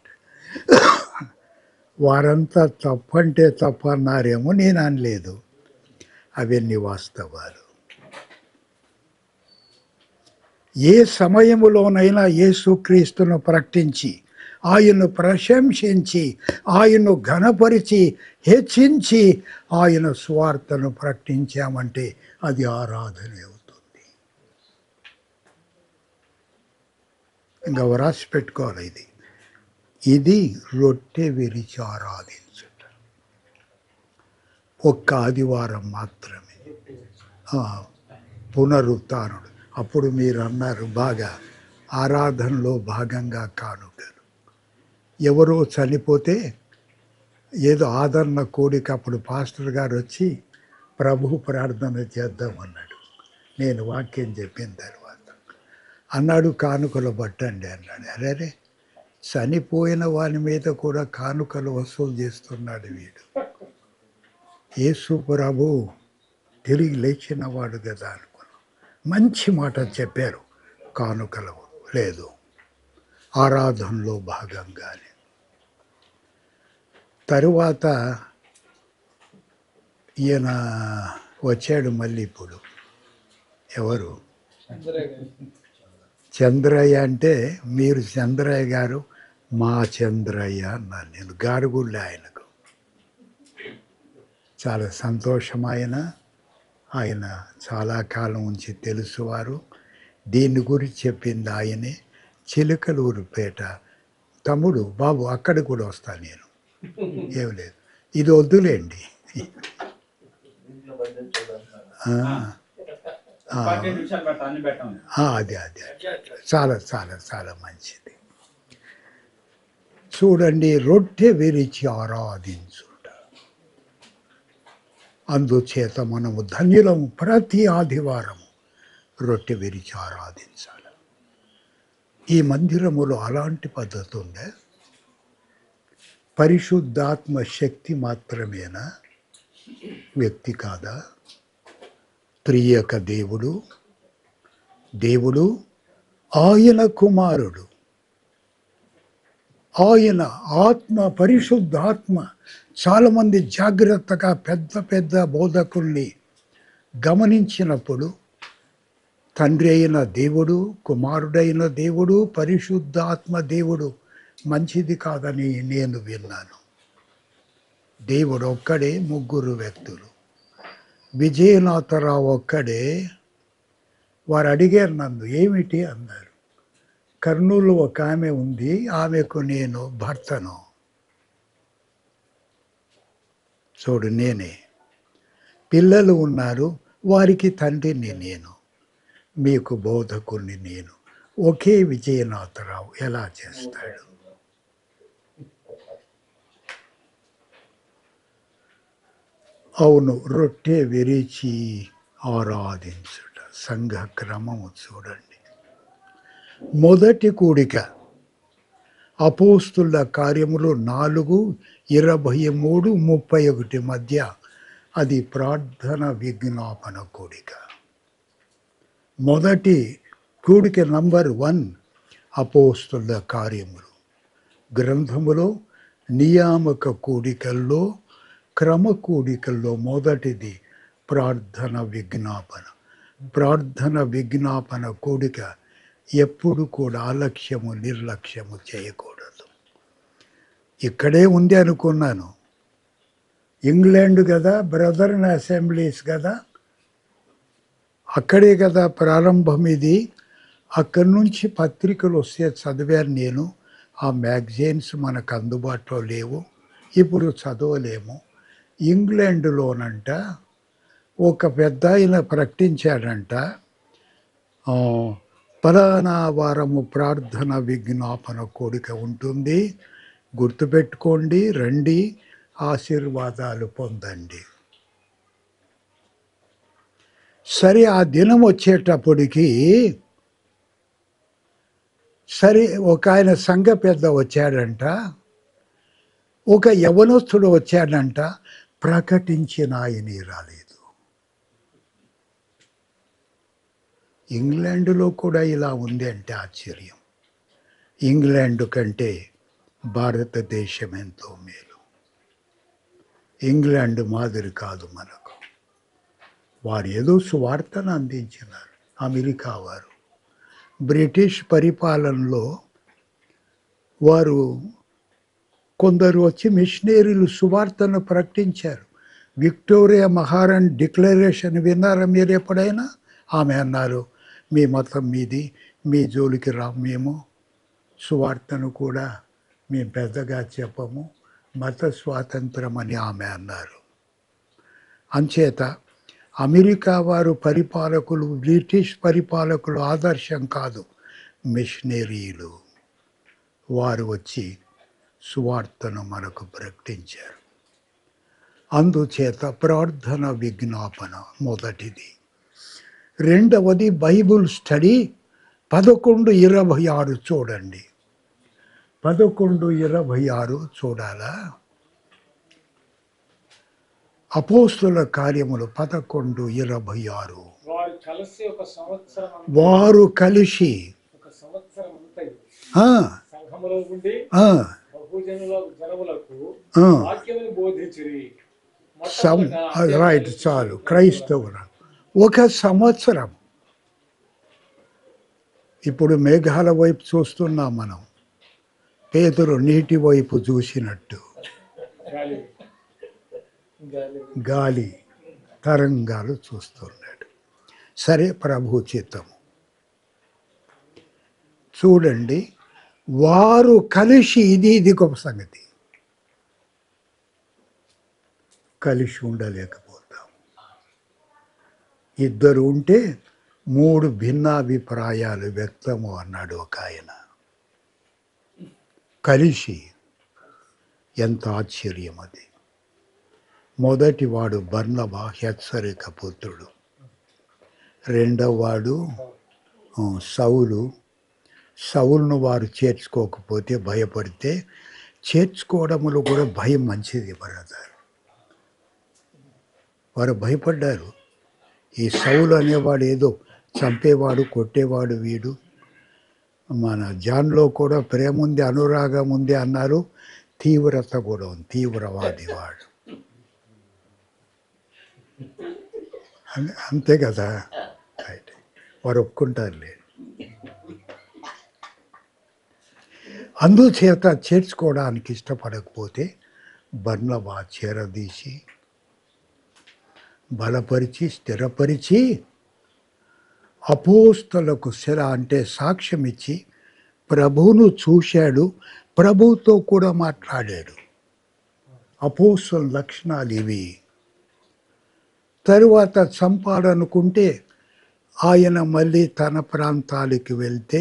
వారంతా తప్పంటే తప్పన్నారేమో, నేను అనలేదు. అవన్నీ వాస్తవాలు. ఏ సమయములోనైనా యేసుక్రీస్తును ప్రకటించి ఆయన్ను ప్రశంసించి, ఆయన్ను ఘనపరిచి, హెచ్చించి ఆయన స్వార్థను ప్రకటించామంటే అది ఆరాధన అవుతుంది. ఇంకా వ్రాసి పెట్టుకోవాలి ఇది. ఇది రొట్టె విరిచి ఆరాధించుట. ఒక్క ఆదివారం మాత్రమే. పునరుత్థానుడు. అప్పుడు మీరు అన్నారు బాగా, ఆరాధనలో భాగంగా కానుకలు. ఎవరో చనిపోతే ఏదో ఆదరణ కోడిక అప్పుడు పాస్టర్ గారు వచ్చి ప్రభు ప్రార్థన చేద్దామన్నాడు. నేను వాక్యం చెప్పిన తర్వాత అన్నాడు, కానుకలు పట్టండి అన్నాడు. అరే, చనిపోయిన వాని మీద కూడా కానుకలు వసూలు చేస్తున్నాడు వీడు. యేసు ప్రభు తిరిగి లేచినవాడు కదా అనుకున్నాం. మంచి మాట చెప్పారు. కానుకలు లేదు, ఆరాధనలో భాగంగానే. తరువాత ఈయన వచ్చాడు మళ్ళీ. ఇప్పుడు ఎవరు? చంద్రయ్య. అంటే మీరు చంద్రయ్య గారు, మా చంద్రయ్య అన్నాను నేను. గారుగుళ్ళే ఆయనకు. చాలా సంతోషం. ఆయన చాలా కాలం నుంచి తెలుసువారు. దీని గురించి చెప్పింది ఆయనే. చిలుకలూరుపేట. తమ్ముడు బాబు అక్కడికి కూడా వస్తాను నేను. ఏం లేదు, ఇది వద్దులేండి. అదే చాలా చాలా చాలా మంచిది. చూడండి, రొట్టె విరిచి ఆరాధించుట. అందుచేత మనము ధన్యులము. ప్రతి ఆదివారము రొట్టె విరిచి ఆరాధించాలి. ఈ మందిరములో అలాంటి పద్ధతి ఉందే? పరిశుద్ధాత్మ శక్తి మాత్రమేనా? వ్యక్తి కాదా? త్రియక దేవుడు ఆయన కుమారుడు, ఆయన ఆత్మ, పరిశుద్ధాత్మ. చాలామంది జాగ్రత్తగా పెద్ద పెద్ద బోధకుల్ని గమనించినప్పుడు తండ్రి అయిన దేవుడు, కుమారుడైన దేవుడు, పరిశుద్ధాత్మ దేవుడు మంచిది కాదని నేను విన్నాను. దేవుడు ఒక్కడే, ముగ్గురు వ్యక్తులు. విజయనాథరావు ఒక్కడే. వారు అడిగారు నన్ను, ఏమిటి అన్నారు. కర్నూలు ఒక ఆమె ఉంది, ఆమెకు నేను భర్తను. చూడు, నేనే. పిల్లలు ఉన్నారు, వారికి తండ్రిని నేను, మీకు బోధకుని నేను. ఒకే విజయనాథరావు ఎలా చేస్తాడు? అవును, రొట్టె విరిచి ఆరాధించుట సంఘ క్రమము. చూడండి, మొదటి కూడిక అపోస్తుల కార్యములు 4:23-31 మధ్య. అది ప్రార్థన విజ్ఞాపన కూడిక. మొదటి కూడిక నంబర్ 1 అపోస్తుల కార్యములు గ్రంథములో నియామక కూడికల్లో, క్రమ కూడికల్లో మొదటిది ప్రార్థన విజ్ఞాపన. ప్రార్థన విజ్ఞాపన కూడిక ఎప్పుడు కూడా అలక్ష్యము, నిర్లక్ష్యము చేయకూడదు. ఇక్కడే ఉంది అనుకున్నాను. ఇంగ్లాండ్ కదా, బ్రదర్న్ అసెంబ్లీస్ కదా, అక్కడే కదా ప్రారంభం ఇది. అక్కడి నుంచి పత్రికలు వస్తే చదివాను నేను. ఆ మ్యాగజైన్స్ మనకు అందుబాటులో లేవు, ఇప్పుడు చదవలేము. ఇంగ్లాండ్లోనంట ఒక పెద్ద ఆయన ప్రకటించాడంట, ఫలానా వారము ప్రార్థన విజ్ఞాపన కూడిక ఉంటుంది, గుర్తుపెట్టుకోండి, రండి, ఆశీర్వాదాలు పొందండి. సరే, ఆ దినం వచ్చేటప్పటికి సరే ఒక ఆయన సంఘ పెద్ద వచ్చాడంట, ఒక యవనస్తుడు వచ్చాడంట, ప్రకటించిన ఆయనే రాలేదు. ఇంగ్లాండ్లో కూడా ఇలా ఉంది అంటే ఆశ్చర్యం. ఇంగ్లాండ్ కంటే భారతదేశం ఎంతో మేలు. ఇంగ్లాండ్ మాదిరి కాదు మనకు. వారు ఏదో సువార్తను అందించినారు. అమెరికా వారు బ్రిటిష్ పరిపాలనలో వారు కొందరు వచ్చి మిషనరీలు సువార్తను ప్రకటించారు. విక్టోరియా మహారాణి డిక్లరేషన్ విన్నారా మీరు ఎప్పుడైనా? ఆమె అన్నారు, మీ మతం మీది, మీ జోలికి మేము సువార్తను కూడా మేము పెద్దగా చెప్పము, మత స్వాతంత్రం అని ఆమె అన్నారు. అంచేత అమెరికా వారు పరిపాలకులు, బ్రిటిష్ పరిపాలకులు ఆదర్శం కాదు, మిషనరీలు. వారు వచ్చి సువార్తను మనకు ప్రకటించారు. అందుచేత ప్రార్థన విజ్ఞాపన మొదటిది. రెండవది బైబుల్ స్టడీ. 11:26 చూడండి. 11:26 చూడాలా? అపోస్తుల కార్యములు 11:26. వారు కలిసి ఒక సంవత్సరం వారు కలిసి అంతయు ఆ, సంఘములో ఉండి ఆ, జనములకు ఆ. వాక్యమును బోధించిరి. రైట్, చాలు. క్రైస్తవులు ఒక సంవత్సరం. ఇప్పుడు మేఘాల వైపు చూస్తున్నాం మనం, పేతురు నీటి వైపు చూసినట్టు. గాలి తరంగాలు చూస్తున్నాడు. సరే, ప్రభు చిత్తము. చూడండి, వారు కలిసి, ఇది గొప్ప సంగతి. కలిసి ఉండలేకపోతాం. ఇద్దరు ఉంటే 3 భిన్నాభిప్రాయాలు వ్యక్తము అన్నాడు ఒక ఆయన. కలిసి, ఎంత ఆశ్చర్యం అది. మొదటివాడు బర్నబా, హెచ్చరిక పుత్రుడు. రెండవవాడు సౌలు. సౌలును వారు చేర్చుకోకపోతే భయపడితే, చేర్చుకోవడంలో కూడా భయం మంచిది బ్రదర్. వారు భయపడ్డారు. ఈ సౌలు అనేవాడు ఏదో చంపేవాడు, కొట్టేవాడు వీడు. మన జాన్లో కూడా ప్రేమ ఉంది, అనురాగం ఉంది అన్నారు. తీవ్రత కూడా ఉంది, తీవ్రవాది వాడు. అంతే కదా. వారు ఒప్పుకుంటారులే. అందుచేత చేర్చుకోవడానికి ఇష్టపడకపోతే బర్నబా చేరదీసి, బలపరిచి, స్థిరపరిచి, అపోస్తలకు శిల అంటే సాక్ష్యం ఇచ్చి, ప్రభువును చూశాడు, ప్రభువుతో కూడా మాట్లాడాడు. అపోస్తల లక్షణాలు ఇవి. తరువాత చంపాలనుకుంటే ఆయన మళ్ళీ తన ప్రాంతాలకు వెళ్తే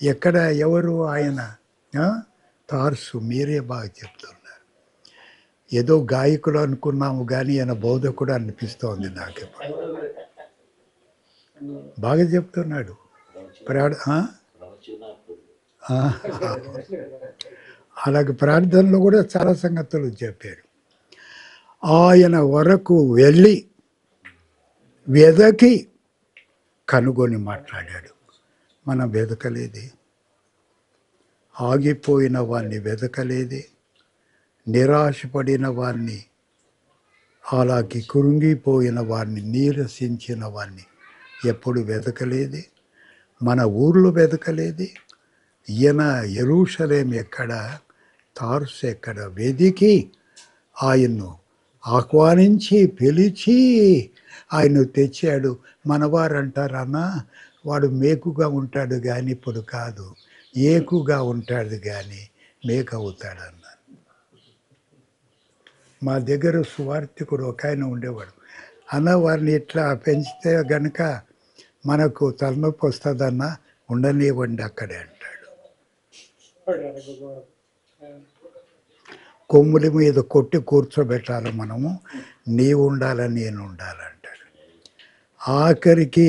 ఎక్కడ ఎవరు ఆయన? తార్సు. మీరే బాగా చెప్తున్నారు. ఏదో గాయకుడు అనుకున్నాము కానీ ఆయన బోధకుడు అనిపిస్తోంది నాకు. బాగా చెప్తున్నాడు. అలాగే ప్రార్థనలో కూడా చాలా సంగతులు చెప్పాడు. ఆయన వరకు వెళ్ళి వెదకి కనుగొని మాట్లాడాడు. మనం వెదకలేదే, ఆగిపోయిన వాడిని వెదకలేదే, నిరాశపడిన వాడిని, అలాగే కృంగిపోయిన వాడిని, నీరసించిన వాడిని ఎప్పుడు వెదకలేదే, మన ఊర్లో వెదకలేదే. ఈయన యెరూషలేం ఎక్కడ, తార్సు ఎక్కడ వెదికి ఆయన్ను ఆహ్వానించి పిలిచి ఆయన తెచ్చాడు. మనవారు అంటారన్నా, వాడు మేకుగా ఉంటాడు కానీ ఇప్పుడు కాదు, ఏకుగా ఉంటాడు కానీ మేక అవుతాడన్నారు. మా దగ్గర సువార్థికుడు ఒక ఆయన ఉండేవాడు. అన్న, వారిని ఇట్లా పెంచితే గనుక మనకు తలనొప్పి వస్తుందన్నా, ఉండనివ్వండి అక్కడే అంటాడు. కొమ్ముల మీద కొట్టి కూర్చోబెట్టాలి మనము, నీవు ఉండాలని నేను ఉండాలంటాడు. ఆఖరికి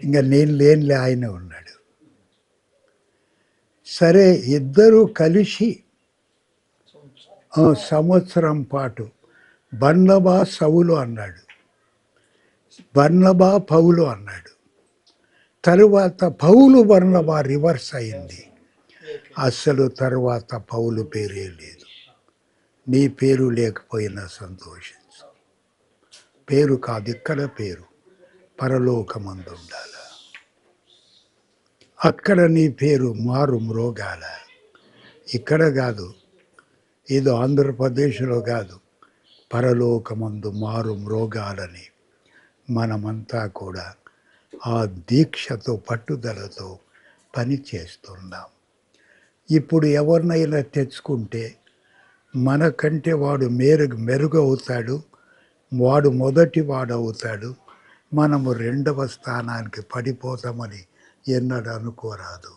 ఇంకా నేను లేనిలే ఆయన ఉన్నాడు. సరే, ఇద్దరు కలిసి సంవత్సరం పాటు బర్నబా సౌలు అన్నాడు, బర్నబా పౌలు అన్నాడు. తరువాత పౌలు బర్నబా రివర్స్ అయింది. అస్సలు తరువాత పౌలు పేరే లేదు. నీ పేరు లేకపోయినా సంతోషించు. పేరు కాదు, ఇక్కడ పేరు పరలోకమందు ఉండాలి. అక్కడ నీ పేరు మారు మ్రోగాల. ఇక్కడ కాదు, ఇది ఆంధ్రప్రదేశ్లో కాదు, పరలోకమందు మారు మ్రోగాలని మనమంతా కూడా ఆ దీక్షతో పట్టుదలతో పని చేస్తున్నాం. ఇప్పుడు ఎవరినైనా తెచ్చుకుంటే మనకంటే వాడు మెరుగవుతాడు, వాడు మొదటి వాడవుతాడు, మనము రెండవ స్థానానికి పడిపోతామని ఎన్నడూ అనుకోరాదు.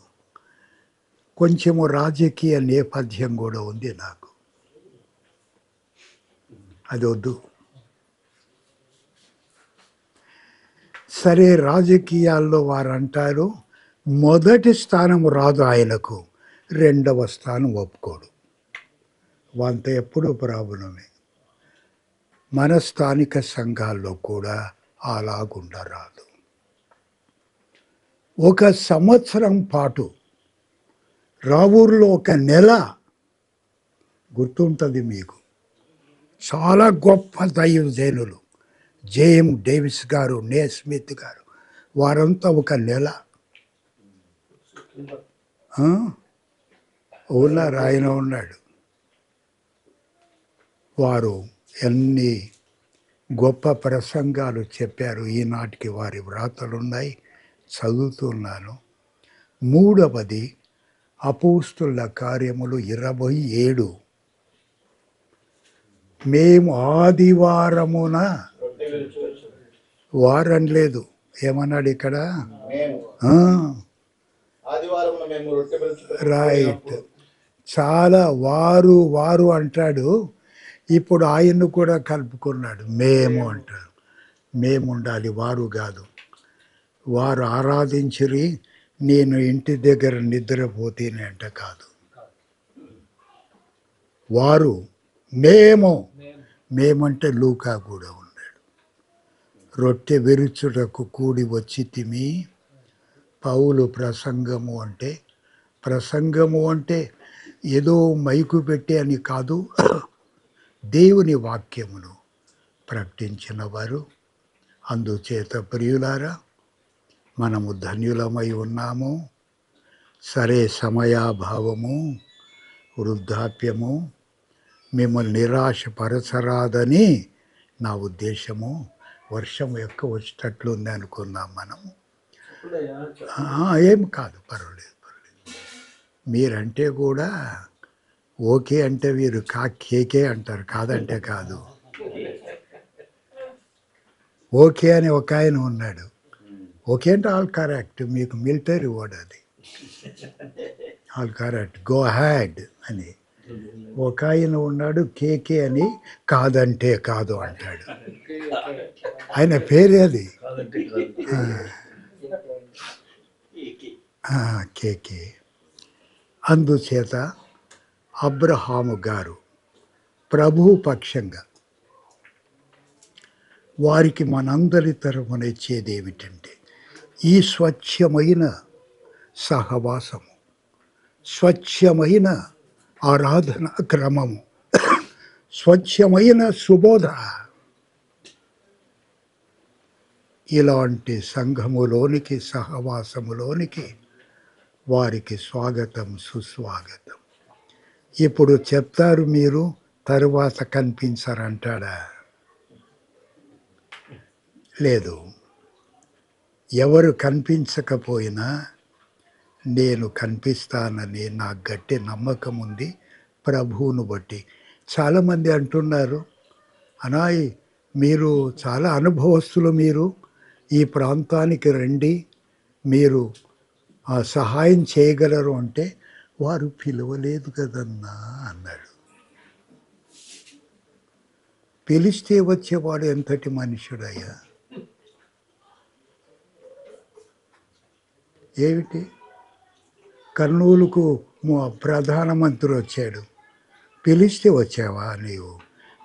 కొంచెము రాజకీయ నేపథ్యం కూడా ఉంది నాకు, అది వద్దు. సరే, రాజకీయాల్లో వారు అంటారు మొదటి స్థానం రాదు ఆయనకు, రెండవ స్థానం ఒప్పుకోడు. వంత ఎప్పుడూ ప్రాబ్లమే. మన స్థానిక సంఘాల్లో కూడా అలాగుండరాదు. ఒక సంవత్సరం పాటు రావూరులో ఒక నెల గుర్తుంటుంది మీకు. చాలా గొప్ప దైవజనులు జేఎం డేవిస్ గారు, నే స్మిత్ గారు, వారంతా ఒక నెల ఉన్నారు. ఆయన ఉన్నాడు. వారు ఎన్ని గొప్ప ప్రసంగాలు చెప్పారు. ఈనాటికి వారి వ్రాతలున్నాయి, చదువుతున్నాను. మూడవది అపోస్తుల కార్యములు 27. మేము ఆదివారమున, వారం లేదు, ఏమన్నాడు ఇక్కడ? రైట్. చాలా వారు వారు అంటాడు. ఇప్పుడు ఆయన్ను కూడా కలుపుకున్నాడు. మేము అంటాడు. మేము ఉండాలి, వారు కాదు. వారు ఆరాధించిరి, నేను ఇంటి దగ్గర నిద్రపోతేనే అంట కాదు. వారు మేము, మేమంటే లూకా కూడా ఉన్నాడు. రొట్టె విరుచుటకు కూడి వచ్చి తిమి. పౌలు ప్రసంగము అంటే, ప్రసంగము అంటే ఏదో మైకు పెట్టి అని కాదు, దేవుని వాక్యమును ప్రకటించిన వారు. అందుచేత ప్రియులారా, మనము ధన్యులమై ఉన్నాము. సరే, సమయాభావము, వృద్ధాప్యము మిమ్మల్ని నిరాశపరచరాదని నా ఉద్దేశము. వర్షం ఎక్కువ వచ్చేటట్లుంది అనుకున్నాం మనము. ఏం కాదు, పర్వాలేదు. మీరంటే కూడా ఓకే అంటే వీరు కేకే అంటారు, కాదంటే కాదు. ఓకే అని ఒక ఆయన ఉన్నాడు. ఓకే అంటే ఆల్ కరెక్ట్, మీకు మిలిటరీ వర్డ్ అది, ఆల్ కరెక్ట్, గో హ్యాడ్ అని. ఒక ఆయన ఉన్నాడు కేకే అని, కాదంటే కాదు అంటాడు. ఆయన పేరే అది, కేకే. అందుచేత అబ్రహాము గారు ప్రభువు పక్షంగా వారికి మనందరి తరఫున ఇచ్చేది ఏమిటంటే ఈ స్వచ్ఛమైన సహవాసము, స్వచ్ఛమైన ఆరాధన క్రమము, స్వచ్ఛమైన సుబోధ. ఇలాంటి సంఘములోనికి, సహవాసములోనికి వారికి స్వాగతం, సుస్వాగతం. ఇప్పుడు చెప్తారు మీరు, తరువాత కనిపించరంటాడా? లేదు. ఎవరు కనిపించకపోయినా నేను కనిపిస్తానని నాకు గట్టి నమ్మకం ఉంది ప్రభువును బట్టి. చాలామంది అంటున్నారు, అనాయ్ మీరు చాలా అనుభవస్తులు, మీరు ఈ ప్రాంతానికి రండి, మీరు సహాయం చేయగలరు అంటే, వారు పిలవలేదు కదన్నా అన్నాడు. పిలిస్తే వచ్చేవాడు ఎంతటి మనుషుడయ్యా? ఏమిటి, కర్నూలుకు ప్రధానమంత్రి వచ్చాడు, పిలిస్తే వచ్చావా నీవు?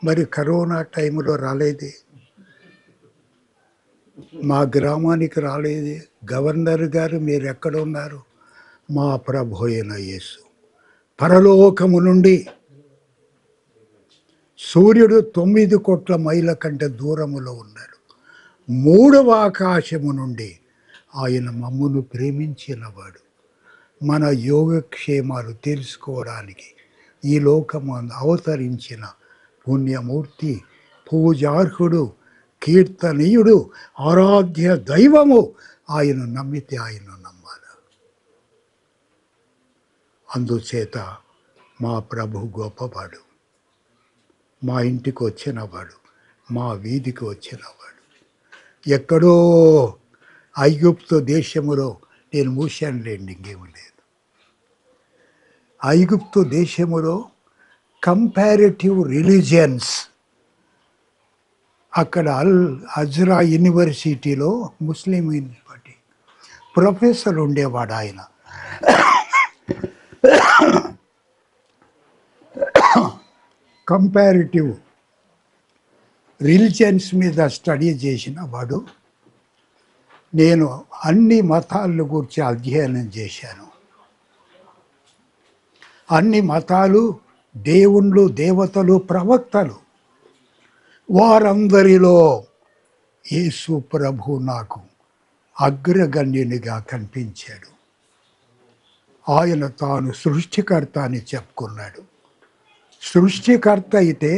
మరి కరోనా టైంలో రాలేదే, మా గ్రామానికి రాలేదే? గవర్నర్ గారు మీరు ఎక్కడ ఉన్నారు? మా ప్రభు అయిన యేసు పరలోకము నుండి సూర్యుడు 9 కోట్ల మైళ్ళ కంటే దూరములో ఉన్నాడు. 3వ ఆకాశము నుండి ఆయన మమ్మును ప్రేమించినవాడు. మన యోగక్షేమాలు తెలుసుకోవడానికి ఈ లోకమందు అవతరించిన పుణ్యమూర్తి, పూజార్హుడు, కీర్తనీయుడు, ఆరాధ్య దైవము. ఆయన నమ్మితే ఆయన నమ్మాలి. అందుచేత మా ప్రభు గొప్పవాడు, మా ఇంటికి వచ్చినవాడు, మా వీధికి వచ్చినవాడు. ఎక్కడో ఐగుప్తు దేశములో, నేను మూసానులేండి, ఇంకేమీ లేదు. ఐగుప్తు దేశములో కంపారిటివ్ రిలీజియన్స్, అక్కడ అజ్రా యూనివర్సిటీలో ముస్లిం యూనివర్సిటీ ప్రొఫెసర్ ఉండేవాడు. ఆయన కంపారిటివ్ రిలీజియన్స్ మీద స్టడీ చేసిన వాడు. నేను అన్ని మతాల గురించి అధ్యయనం చేశాను. అన్ని మతాలు, దేవుళ్ళు, దేవతలు, ప్రవక్తలు, వారందరిలో యేసు ప్రభు నాకు అగ్రగణ్యునిగా కనిపించాడు. ఆయన తాను సృష్టికర్త అని చెప్పుకున్నాడు. సృష్టికర్త అయితే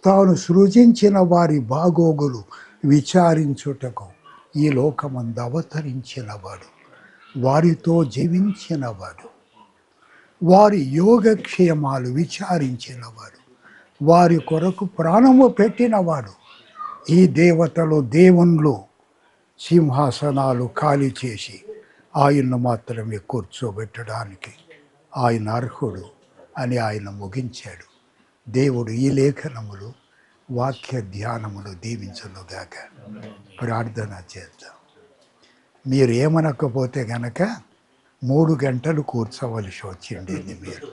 తాను సృజించిన వారి బాగోగులు విచారించుటకు ఈ లోకమందు అవతరించినవాడు, వారితో జీవించినవాడు, వారి యోగక్షేమాలు విచారించినవాడు, వారి కొరకు ప్రాణము పెట్టినవాడు. ఈ దేవతలు, దేవుళ్ళు సింహాసనాలు ఖాళీ చేసి ఆయన్ను మాత్రమే కూర్చోబెట్టడానికి ఆయన అర్హుడు అని ఆయన ముగించాడు. దేవుడు ఈ లేఖనములు, వాక్య ధ్యానములు దీవించునుగాక. ప్రార్థన చేద్దాం. మీరు ఏమనకపోతే గనక 3 గంటలు కూర్చోవలసి వచ్చిండేది. మీరు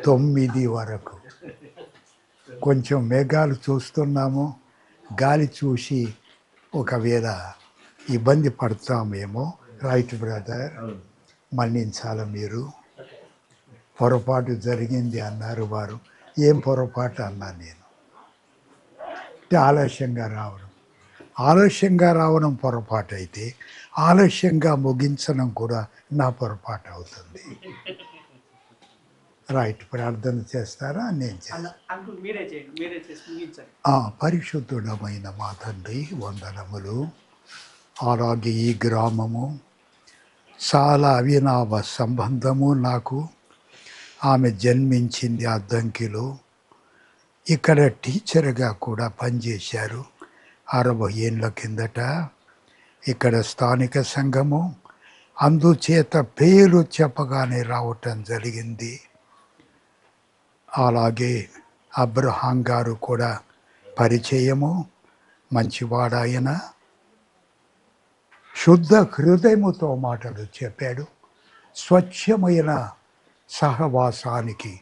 9 వరకు. కొంచెం మేఘాలు చూస్తున్నాము, గాలి చూసి ఒకవేళ ఇబ్బంది పడతామేమో. Right brother, మన్నించాల. మీరు పొరపాటు జరిగింది అన్నారు. వారు ఏం పొరపాటు అన్నా నేను. ఆలస్యంగా రావడం పొరపాటు అయితే, ఆలస్యంగా ముగించడం కూడా నా పొరపాటు అవుతుంది. రైట్, ప్రార్థన చేస్తారా? నేను చేస్తాను. పరిశుద్ధుడమైన మా తండ్రి, వందనములు. అలాగే ఈ గ్రామము చాలా అవినావ సంబంధము నాకు. ఆమె జన్మించింది అద్దంకిలో. ఇక్కడ టీచర్గా కూడా పనిచేశారు 60 ఏళ్ళ కిందట. ఇక్కడ స్థానిక సంఘము, అందుచేత పేరు చెప్పగానే రావటం జరిగింది. అలాగే అబ్రహాం గారు కూడా పరిచయము, మంచివాడాయన. శుద్ధ హృదయముతో మాటలు చెప్పాడు. స్వచ్ఛమైన సహవాసానికి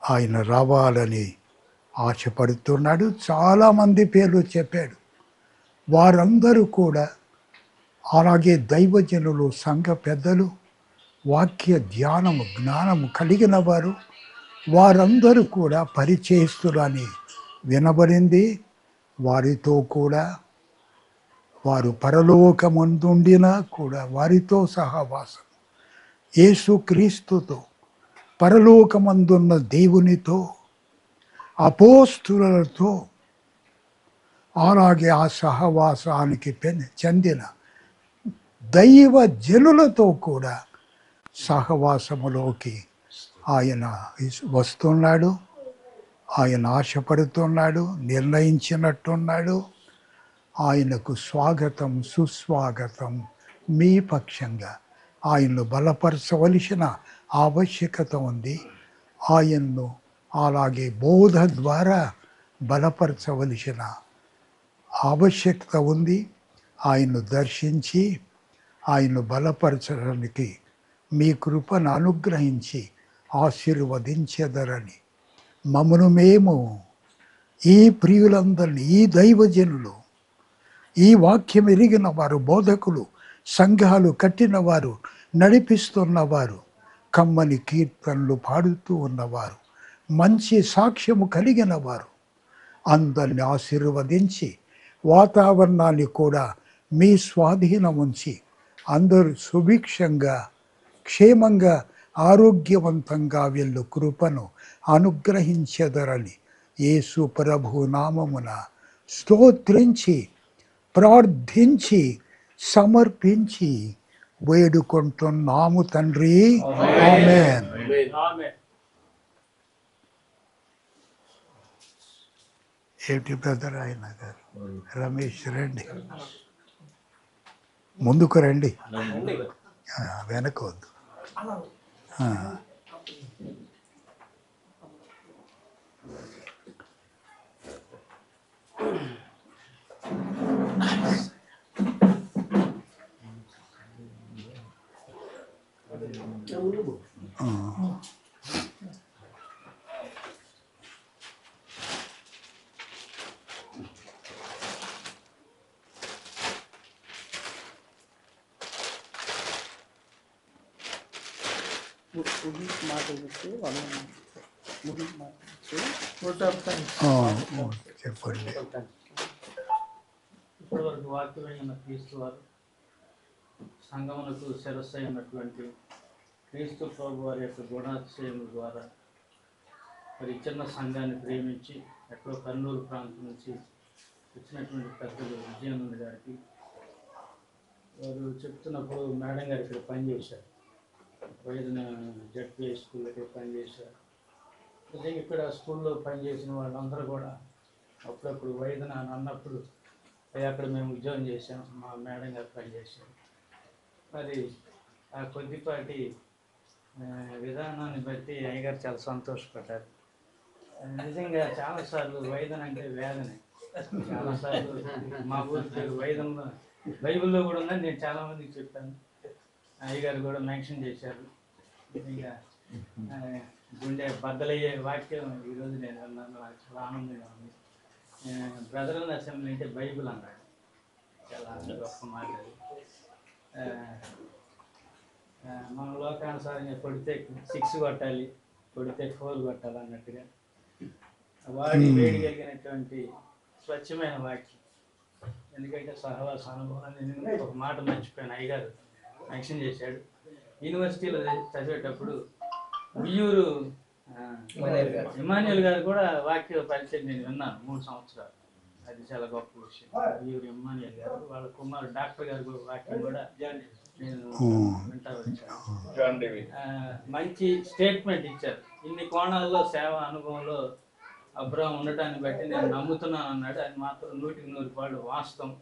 ఆయన రావాలని ఆశపడుతున్నాడు. చాలామంది పేర్లు చెప్పాడు. వారందరూ కూడా, అలాగే దైవజనులు, సంఘ పెద్దలు, వాక్య ధ్యానము జ్ఞానము కలిగిన వారు, వారందరూ కూడా పరిచయస్తులని వినబడింది. వారితో కూడా, వారు పరలోకమందుండినా కూడా వారితో సహవాసం, యేసుక్రీస్తుతో, పరలోకమందున్న దేవునితో, అపోస్తులతో, అలాగే ఆ సహవాసానికి చెందిన దైవ జనులతో కూడా సహవాసములోకి ఆయన వస్తున్నాడు. ఆయన ఆశపడుతున్నాడు, నిర్ణయించినట్టున్నాడు. ఆయనకు స్వాగతం, సుస్వాగతం. మీ పక్షంగా ఆయన్ను బలపరచవలసిన ఆవశ్యకత ఉంది. ఆయన్ను అలాగే బోధ ద్వారా బలపరచవలసిన ఆవశ్యకత ఉంది. ఆయన్ను దర్శించి ఆయన్ను బలపరచడానికి మీ కృపను అనుగ్రహించి ఆశీర్వదించెదరని మమ్మను మేము, ఈ ప్రియులందరినీ, ఈ దైవజనులు, ఈ వాక్యం ఎరిగిన వారు, బోధకులు, సంఘాలు కట్టినవారు, నడిపిస్తున్నవారు, కమ్మని కీర్తనలు పాడుతూ ఉన్నవారు, మంచి సాక్ష్యము కలిగిన వారు అందరిని ఆశీర్వదించి వాతావరణాన్ని కూడా మీ స్వాధీనం ఉంచి అందరూ సుభిక్షంగా క్షేమంగా ఆరోగ్యవంతంగా వెళ్ళు కృపను అనుగ్రహించెదరని యేసు ప్రభు నామమున స్తోత్రించి ప్రార్థించి సమర్పించి వేడుకుంటున్నాము తండ్రి. ఆమేన్. ఆమేన్. ఏమిటి బ్రదర్ ఆయన గారు? రమేష్ రండి, ముందుకు రండి, వెనకొద్దు. చెప్పండి. ఇప్పటివరకు వాక్యమైన క్రీస్తు వారు సంగమునకు శిరస్సు అయినటువంటి క్రీస్తు ప్రభు వారి యొక్క గుణాతిశయం ద్వారా మరి చిన్న సంఘాన్ని ప్రేమించి ఎక్కడో కర్నూలు ప్రాంతం నుంచి వచ్చినటువంటి పెద్దలు విజయానంద గారికి వారు చెప్తున్నప్పుడు మేడం గారు ఇక్కడ పనిచేశారు, వైద్య జడ్పీ స్కూల్లో ఇక్కడ పనిచేశారు. నిజంగా ఇక్కడ స్కూల్లో పనిచేసిన వాళ్ళందరూ కూడా అప్పుడప్పుడు వైద్య అని అన్నప్పుడు అక్కడ మేము ఉద్యోగం చేసాం, మా మేడం గారు పనిచేసాం. మరి ఆ కొద్దిపాటి విధానాన్ని బట్టి అయ్యగారు చాలా సంతోషపడ్డారు. నిజంగా చాలాసార్లు వైద్యం అంటే వేదనే. చాలాసార్లు మా ఊరి పేరు వైద్యంలో బైబిల్లో కూడా ఉందని నేను చాలామందికి చెప్పాను, అయ్యగారు కూడా మెన్షన్ చేశారు. నిజంగా గుండె బద్దలయ్యే వాక్యం ఈరోజు నేను విన్నాను, నాకు చాలా ఆనందంగా ఉంది. బ్రదరన్ అసెంబ్లీ అంటే బైబిల్ అన్నాడు, చాలా గొప్ప మాట. మన లోకానుసారంగా కొడితే 6 కొట్టాలి, కొడితే 4 కొట్టాలి అన్నట్టుగా వాడి వేడి కలిగినటువంటి స్వచ్ఛమైన వాక్యం. ఎందుకంటే సహవాస అనుభవాన్ని నేను ఒక మాట మర్చిపోయాను, అయ్యగారు మెన్షన్ చేశాడు. యూనివర్సిటీలో చదివేటప్పుడు ఉయ్యూరు ఇమాన్యుయల్ గారు కూడా వాక్య పరిచయం నేను విన్నాను 3 సంవత్సరాలు. అది చాలా గొప్ప విషయం. ఉయ్యూరు ఇమాన్యుయల్ గారు వాళ్ళ కుమారు డాక్టర్ గారు వాక్యం కూడా నేను వింటా వచ్చాను. మంచి స్టేట్మెంట్ ఇచ్చారు. ఇన్ని కోణాల్లో సేవ అనుభవంలో అబ్రహం ఉండటాన్ని బట్టి నేను నమ్ముతున్నాను అన్నాడు. అది మాత్రం 100% వాస్తవం.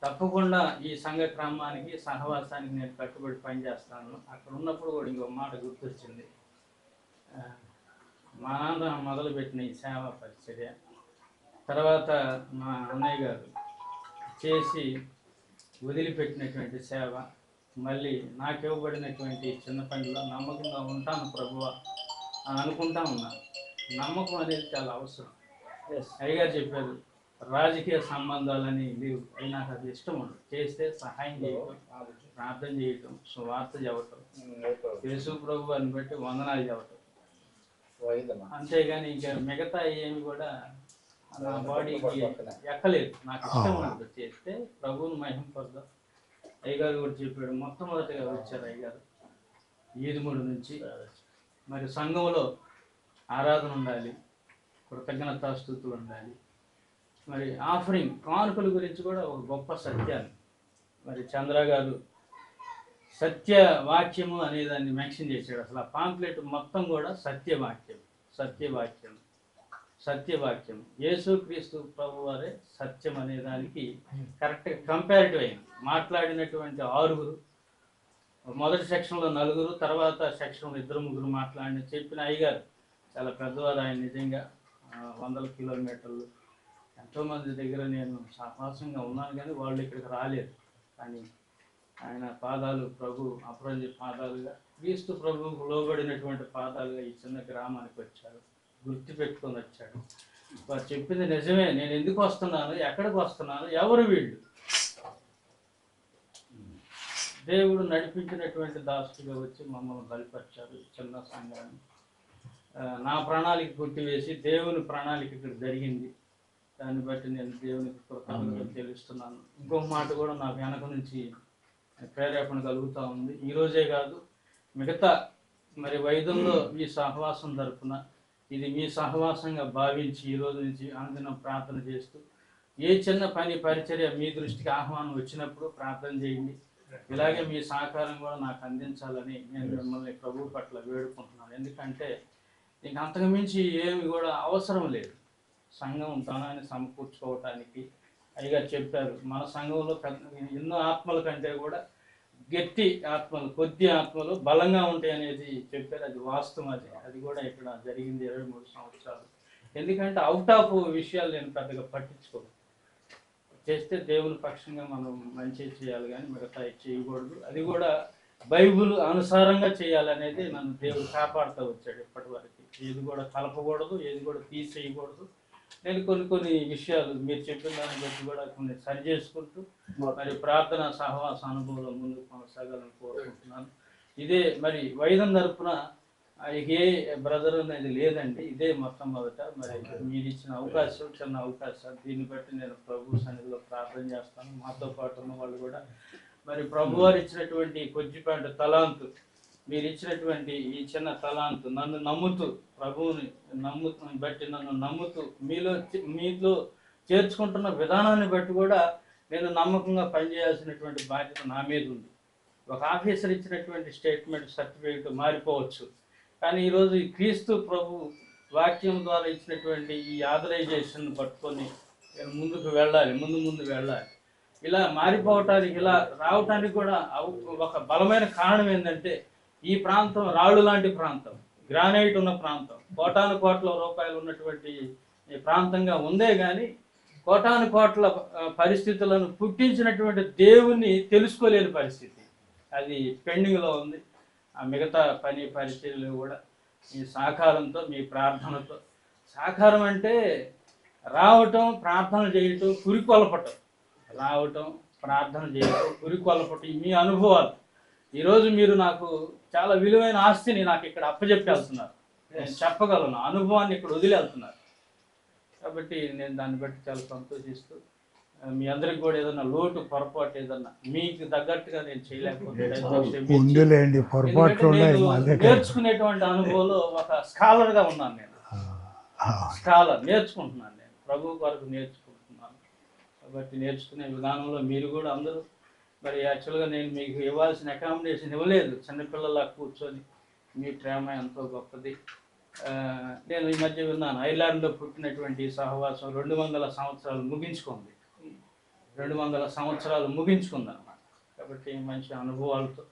తప్పకుండా ఈ సంఘ క్రమానికి సహవాసానికి నేను కట్టుబడి పనిచేస్తాను. అక్కడ ఉన్నప్పుడు కూడా ఇంకో మాట గుర్తొచ్చింది. మా నాన్న మొదలుపెట్టిన ఈ సేవా పరిచర్య తర్వాత మా అన్నయ్య గారు చేసి వదిలిపెట్టినటువంటి సేవ, మళ్ళీ నాకు ఇవ్వబడినటువంటి చిన్న పనిలో నమ్మకంగా ఉంటాను ప్రభువా అని అనుకుంటా ఉన్నాను. నమ్మకం అనేది చాలా అవసరం. అయ్యగారు చెప్పారు, రాజకీయ సంబంధాలని లేవు, అవి నాకు అది ఇష్టం ఉండదు. చేస్తే సహాయం చేయటం, ప్రార్థన చేయటం, సువార్త చెప్పటం, యేసు ప్రభు అని బట్టి వందనాలు చెప్పటం, అంతేగాని ఇంకా మిగతా ఏమి కూడా నా బాడీకి ఎక్కలేదు. నాకు ఇష్టం ఉండదు. చేస్తే ప్రభువుని మహింపడదాం. అయ్యగారు కూడా చెప్పాడు, మొట్టమొదటిగా వచ్చారు అయ్యగారు ఈదుమూడు నుంచి. మరి సంఘంలో ఆరాధన ఉండాలి, కృతజ్ఞతాస్తుతులు ఉండాలి. మరి ఆఫరింగ్ కానుకల గురించి కూడా ఒక గొప్ప సత్యాన్ని మరి చంద్ర గారు సత్య వాక్యము అనే దాన్ని మెన్షన్ చేశాడు. అసలు ఆ పాంప్లెట్ మొత్తం కూడా సత్యవాక్యం, సత్యవాక్యం, సత్యవాక్యం. యేసుక్రీస్తు ప్రభు వారే సత్యం అనే దానికి కరెక్ట్గా కంపారిటివ్ అయింది. మాట్లాడినటువంటి 6, మొదటి సెక్షన్లో 4, తర్వాత సెక్షన్లో 2-3 మాట్లాడిన చెప్పిన అయ్యగారు చాలా పెద్దవారు. ఆయన నిజంగా 100 కిలోమీటర్లు ఎంతోమంది దగ్గర నేను సహవాసంగా ఉన్నాను, కానీ వాళ్ళు ఇక్కడికి రాలేదు. కానీ ఆయన పాదాలు ప్రభు అపరంజి పాదాలుగా, క్రీస్తు ప్రభువుకు లోబడినటువంటి పాదాలుగా ఈ చిన్న గ్రామానికి వచ్చారు, గుర్తు పెట్టుకొని వచ్చాడు. వారు చెప్పింది నిజమే. నేను ఎందుకు వస్తున్నాను, ఎక్కడికి వస్తున్నాను, ఎవరు వీళ్ళు? దేవుడు నడిపించినటువంటి దాసుగా వచ్చి మమ్మల్ని బలిపరిచారు చిన్న సంఘాన్ని. నా ప్రణాళిక కొట్టివేసి దేవుని ప్రణాళిక ఇక్కడ జరిగింది. దాన్ని బట్టి నేను దేవునికి కృతజ్ఞతలు తెలుస్తున్నాను. ఇంకొక మాట కూడా నాకు వెనక నుంచి ప్రేరేపణ కలుగుతూ ఉంది. ఈరోజే కాదు, మిగతా మరి వైద్యంలో మీ సహవాసం తరపున ఇది మీ సహవాసంగా భావించి ఈ రోజు నుంచి అనుదినం ప్రార్థన చేస్తూ ఏ చిన్న పని పరిచర్య మీ దృష్టికి ఆహ్వానం వచ్చినప్పుడు ప్రార్థన చేయండి. ఇలాగే మీ సహకారం కూడా నాకు అందించాలని నేను మిమ్మల్ని ప్రభు పట్ల వేడుకుంటున్నాను. ఎందుకంటే ఇంక అంతకు మించి ఏమి కూడా అవసరం లేదు. సంఘం ధనాన్ని సమకూర్చుకోవటానికి అయ్యగారు చెప్పారు, మన సంఘంలో ఎన్నో ఆత్మల కంటే కూడా గట్టి ఆత్మలు, కొద్ది ఆత్మలు బలంగా ఉంటాయి అనేది చెప్పారు. అది వాస్తవం. అది కూడా ఇక్కడ జరిగింది 23 సంవత్సరాలు. ఎందుకంటే అవుట్ ఆఫ్ విషయాలు నేను పెద్దగా పట్టించుకోను. చేస్తే దేవుని పక్షంగా మనం మంచి చేయాలి కానీ మిగతా చేయకూడదు. అది కూడా బైబుల్ అనుసారంగా చేయాలనేది నన్ను దేవుడు కాపాడుతూ వచ్చాడు ఇప్పటి వరకు. ఏది కూడా కలపకూడదు, ఏది కూడా తీసేయకూడదు. నేను కొన్ని విషయాలు మీరు చెప్పిన దాన్ని బట్టి కూడా కొన్ని సరి చేసుకుంటూ మరి ప్రార్థన సహవాస అనుభవంలో ముందుకు కొనసాగాలని కోరుకుంటున్నాను. ఇదే మరి వైద్యం తరపున ఏ బ్రదర్ అనేది లేదండి. ఇదే మొట్టమొదట మరి మీరు ఇచ్చిన అవకాశం, చిన్న అవకాశం. దీన్ని బట్టి నేను ప్రభు సన్నిధిలో ప్రార్థన చేస్తాను. మాతో పాటు ఉన్న వాళ్ళు కూడా మరి ప్రభు వారు ఇచ్చినటువంటి కొద్దిపాటి తలాంతు, మీరు ఇచ్చినటువంటి ఈ చిన్న తలాంతు నన్ను నమ్ముతూ, ప్రభువుని బట్టి నన్ను నమ్ముతూ మీలో చేర్చుకుంటున్న విధానాన్ని బట్టి కూడా నేను నమ్మకంగా పనిచేయాల్సినటువంటి బాధ్యత నా మీద ఉంది. ఒక ఆఫీసర్ ఇచ్చినటువంటి స్టేట్మెంట్ సర్టిఫికేట్ మారిపోవచ్చు, కానీ ఈరోజు ఈ క్రీస్తు ప్రభు వాక్యం ద్వారా ఇచ్చినటువంటి ఈ ఆథరైజేషన్ పట్టుకొని నేను ముందుకు వెళ్ళాలి, ముందు వెళ్ళాలి. ఇలా మారిపోవటానికి, ఇలా రావటానికి కూడా ఒక బలమైన కారణం ఏంటంటే ఈ ప్రాంతం రాళ్ళు లాంటి ప్రాంతం, గ్రానైట్ ఉన్న ప్రాంతం, కోటాను కోట్ల రూపాయలు ఉన్నటువంటి ప్రాంతంగా ఉందే కానీ కోటాను కోట్ల పరిస్థితులను పుట్టించినటువంటి దేవుణ్ణి తెలుసుకోలేని పరిస్థితి. అది పెండింగ్లో ఉంది. ఆ మిగతా పని పరిచర్యలు కూడా మీ సహకారంతో, మీ ప్రార్థనతో. సహకారం అంటే రావటం, ప్రార్థన చేయటం, పురికొల్పటం. రావటం, ప్రార్థన చేయటం, పురికొల్పటం మీ అనుభవాలు. ఈరోజు మీరు నాకు చాలా విలువైన ఆస్తిని నాకు ఇక్కడ అప్పచెప్పేస్తున్నారు. నేను చెప్పగలను, అనుభవాన్ని ఇక్కడ వదిలేస్తున్నారు. కాబట్టి నేను దాన్ని బట్టి చాలా సంతోషిస్తూ మీ అందరికి కూడా ఏదైనా లోటు, పొరపాటు ఏదన్నా మీకు తగ్గట్టుగా నేను చేయలేకపోతే నేర్చుకునేటువంటి అనుభవంలో ఒక స్కాలర్గా ఉన్నాను. నేను స్కాలర్ నేర్చుకుంటున్నాను. నేను ప్రభు వరకు నేర్చుకుంటున్నాను. కాబట్టి నేర్చుకునే విధానంలో మీరు కూడా అందరూ మరి యాక్చువల్గా నేను మీకు ఇవ్వాల్సిన అకామిడేషన్ ఇవ్వలేదు. చిన్నపిల్లలా కూర్చొని మీ ప్రేమ ఎంతో గొప్పది. నేను ఈ మధ్య విన్నాను, ఐర్లాండ్లో పుట్టినటువంటి సహవాసం 200 సంవత్సరాలు ముగించుకుంది. 200 సంవత్సరాలు ముగించుకుందన్నమాట. కాబట్టి మంచి అనుభవాలతో,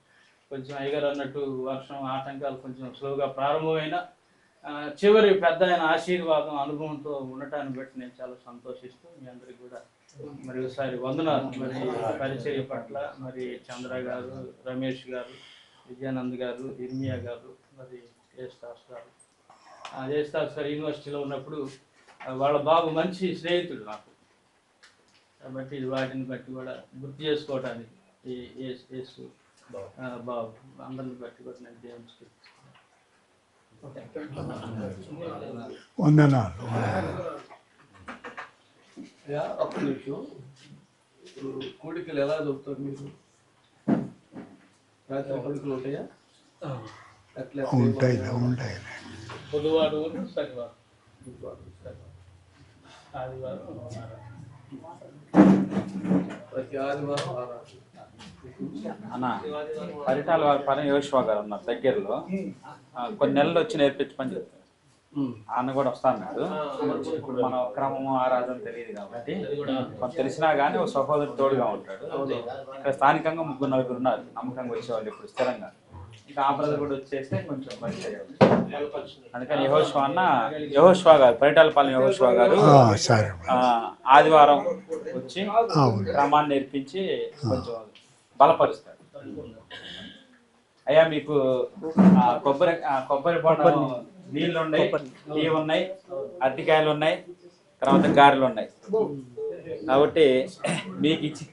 కొంచెం అయ్యగారు అన్నట్టు వర్షం ఆటంకాలు కొంచెం స్లోగా ప్రారంభమైన చివరి పెద్ద అయిన ఆశీర్వాదం, అనుభవంతో ఉండటాన్ని బట్టి నేను చాలా సంతోషిస్తూ మీ అందరికి కూడా మరి ఒకసారి వందనాలు. మరి పరిచర్య పట్ల మరి చంద్ర గారు, రమేష్ గారు, విజయానంద్ గారు, ఇర్మియా గారు, మరి జయస్తాస్ గారు. జయస్తాస్ గారు యూనివర్సిటీలో ఉన్నప్పుడు వాళ్ళ బాబు మంచి స్నేహితుడు నాకు. కాబట్టి వాటిని బట్టి కూడా గుర్తు చేసుకోవటానికి బాబు అందరిని బట్టి కూడా నేను దేవునికి వందనాలు. అప్పుడు నిమిషం కోడికలు ఎలా దొరుకుతారు మీరు? రాత్రి కోడికలు ఉంటాయా? ఉంటాయి. బుధవారం, శనివారం, ఆదివారం, ప్రతి ఆదివారం అన్న పరిటాల వారి పని యోషువా గారు ఉన్నారు దగ్గరలో. కొన్ని నెలలు వచ్చి నేర్పించమని చెప్తారు. అన్న కూడా వస్తాన్నాడు. ఇప్పుడు మన క్రమము ఆరాధన తెలియదు కాబట్టి కొంత తెలిసినా కానీ ఒక సహోదరుడు తోడుగా ఉంటాడు. ఇక్కడ స్థానికంగా 3-4 ఉన్నారు నమ్మకంగా వచ్చేవాళ్ళు ఇప్పుడు స్థిరంగా. ఇంకా ఆ బ్రదర్ కూడా వచ్చేస్తే కొంచెం పరిచయం. అందుకని యెహోషువా గారు, పరిటాలపాలెం యెహోషువా గారు ఆదివారం వచ్చి క్రమాన్ని నేర్పించి కొంచెం బలపరుస్తాడు. అయ్యా మీకు కొబ్బరి బొండం నీళ్ళు ఉన్నాయి, టీ ఉన్నాయి, అరటికాయలు ఉన్నాయి, తర్వాత గారెలు ఉన్నాయి. కాబట్టి మీకు ఇచ్చి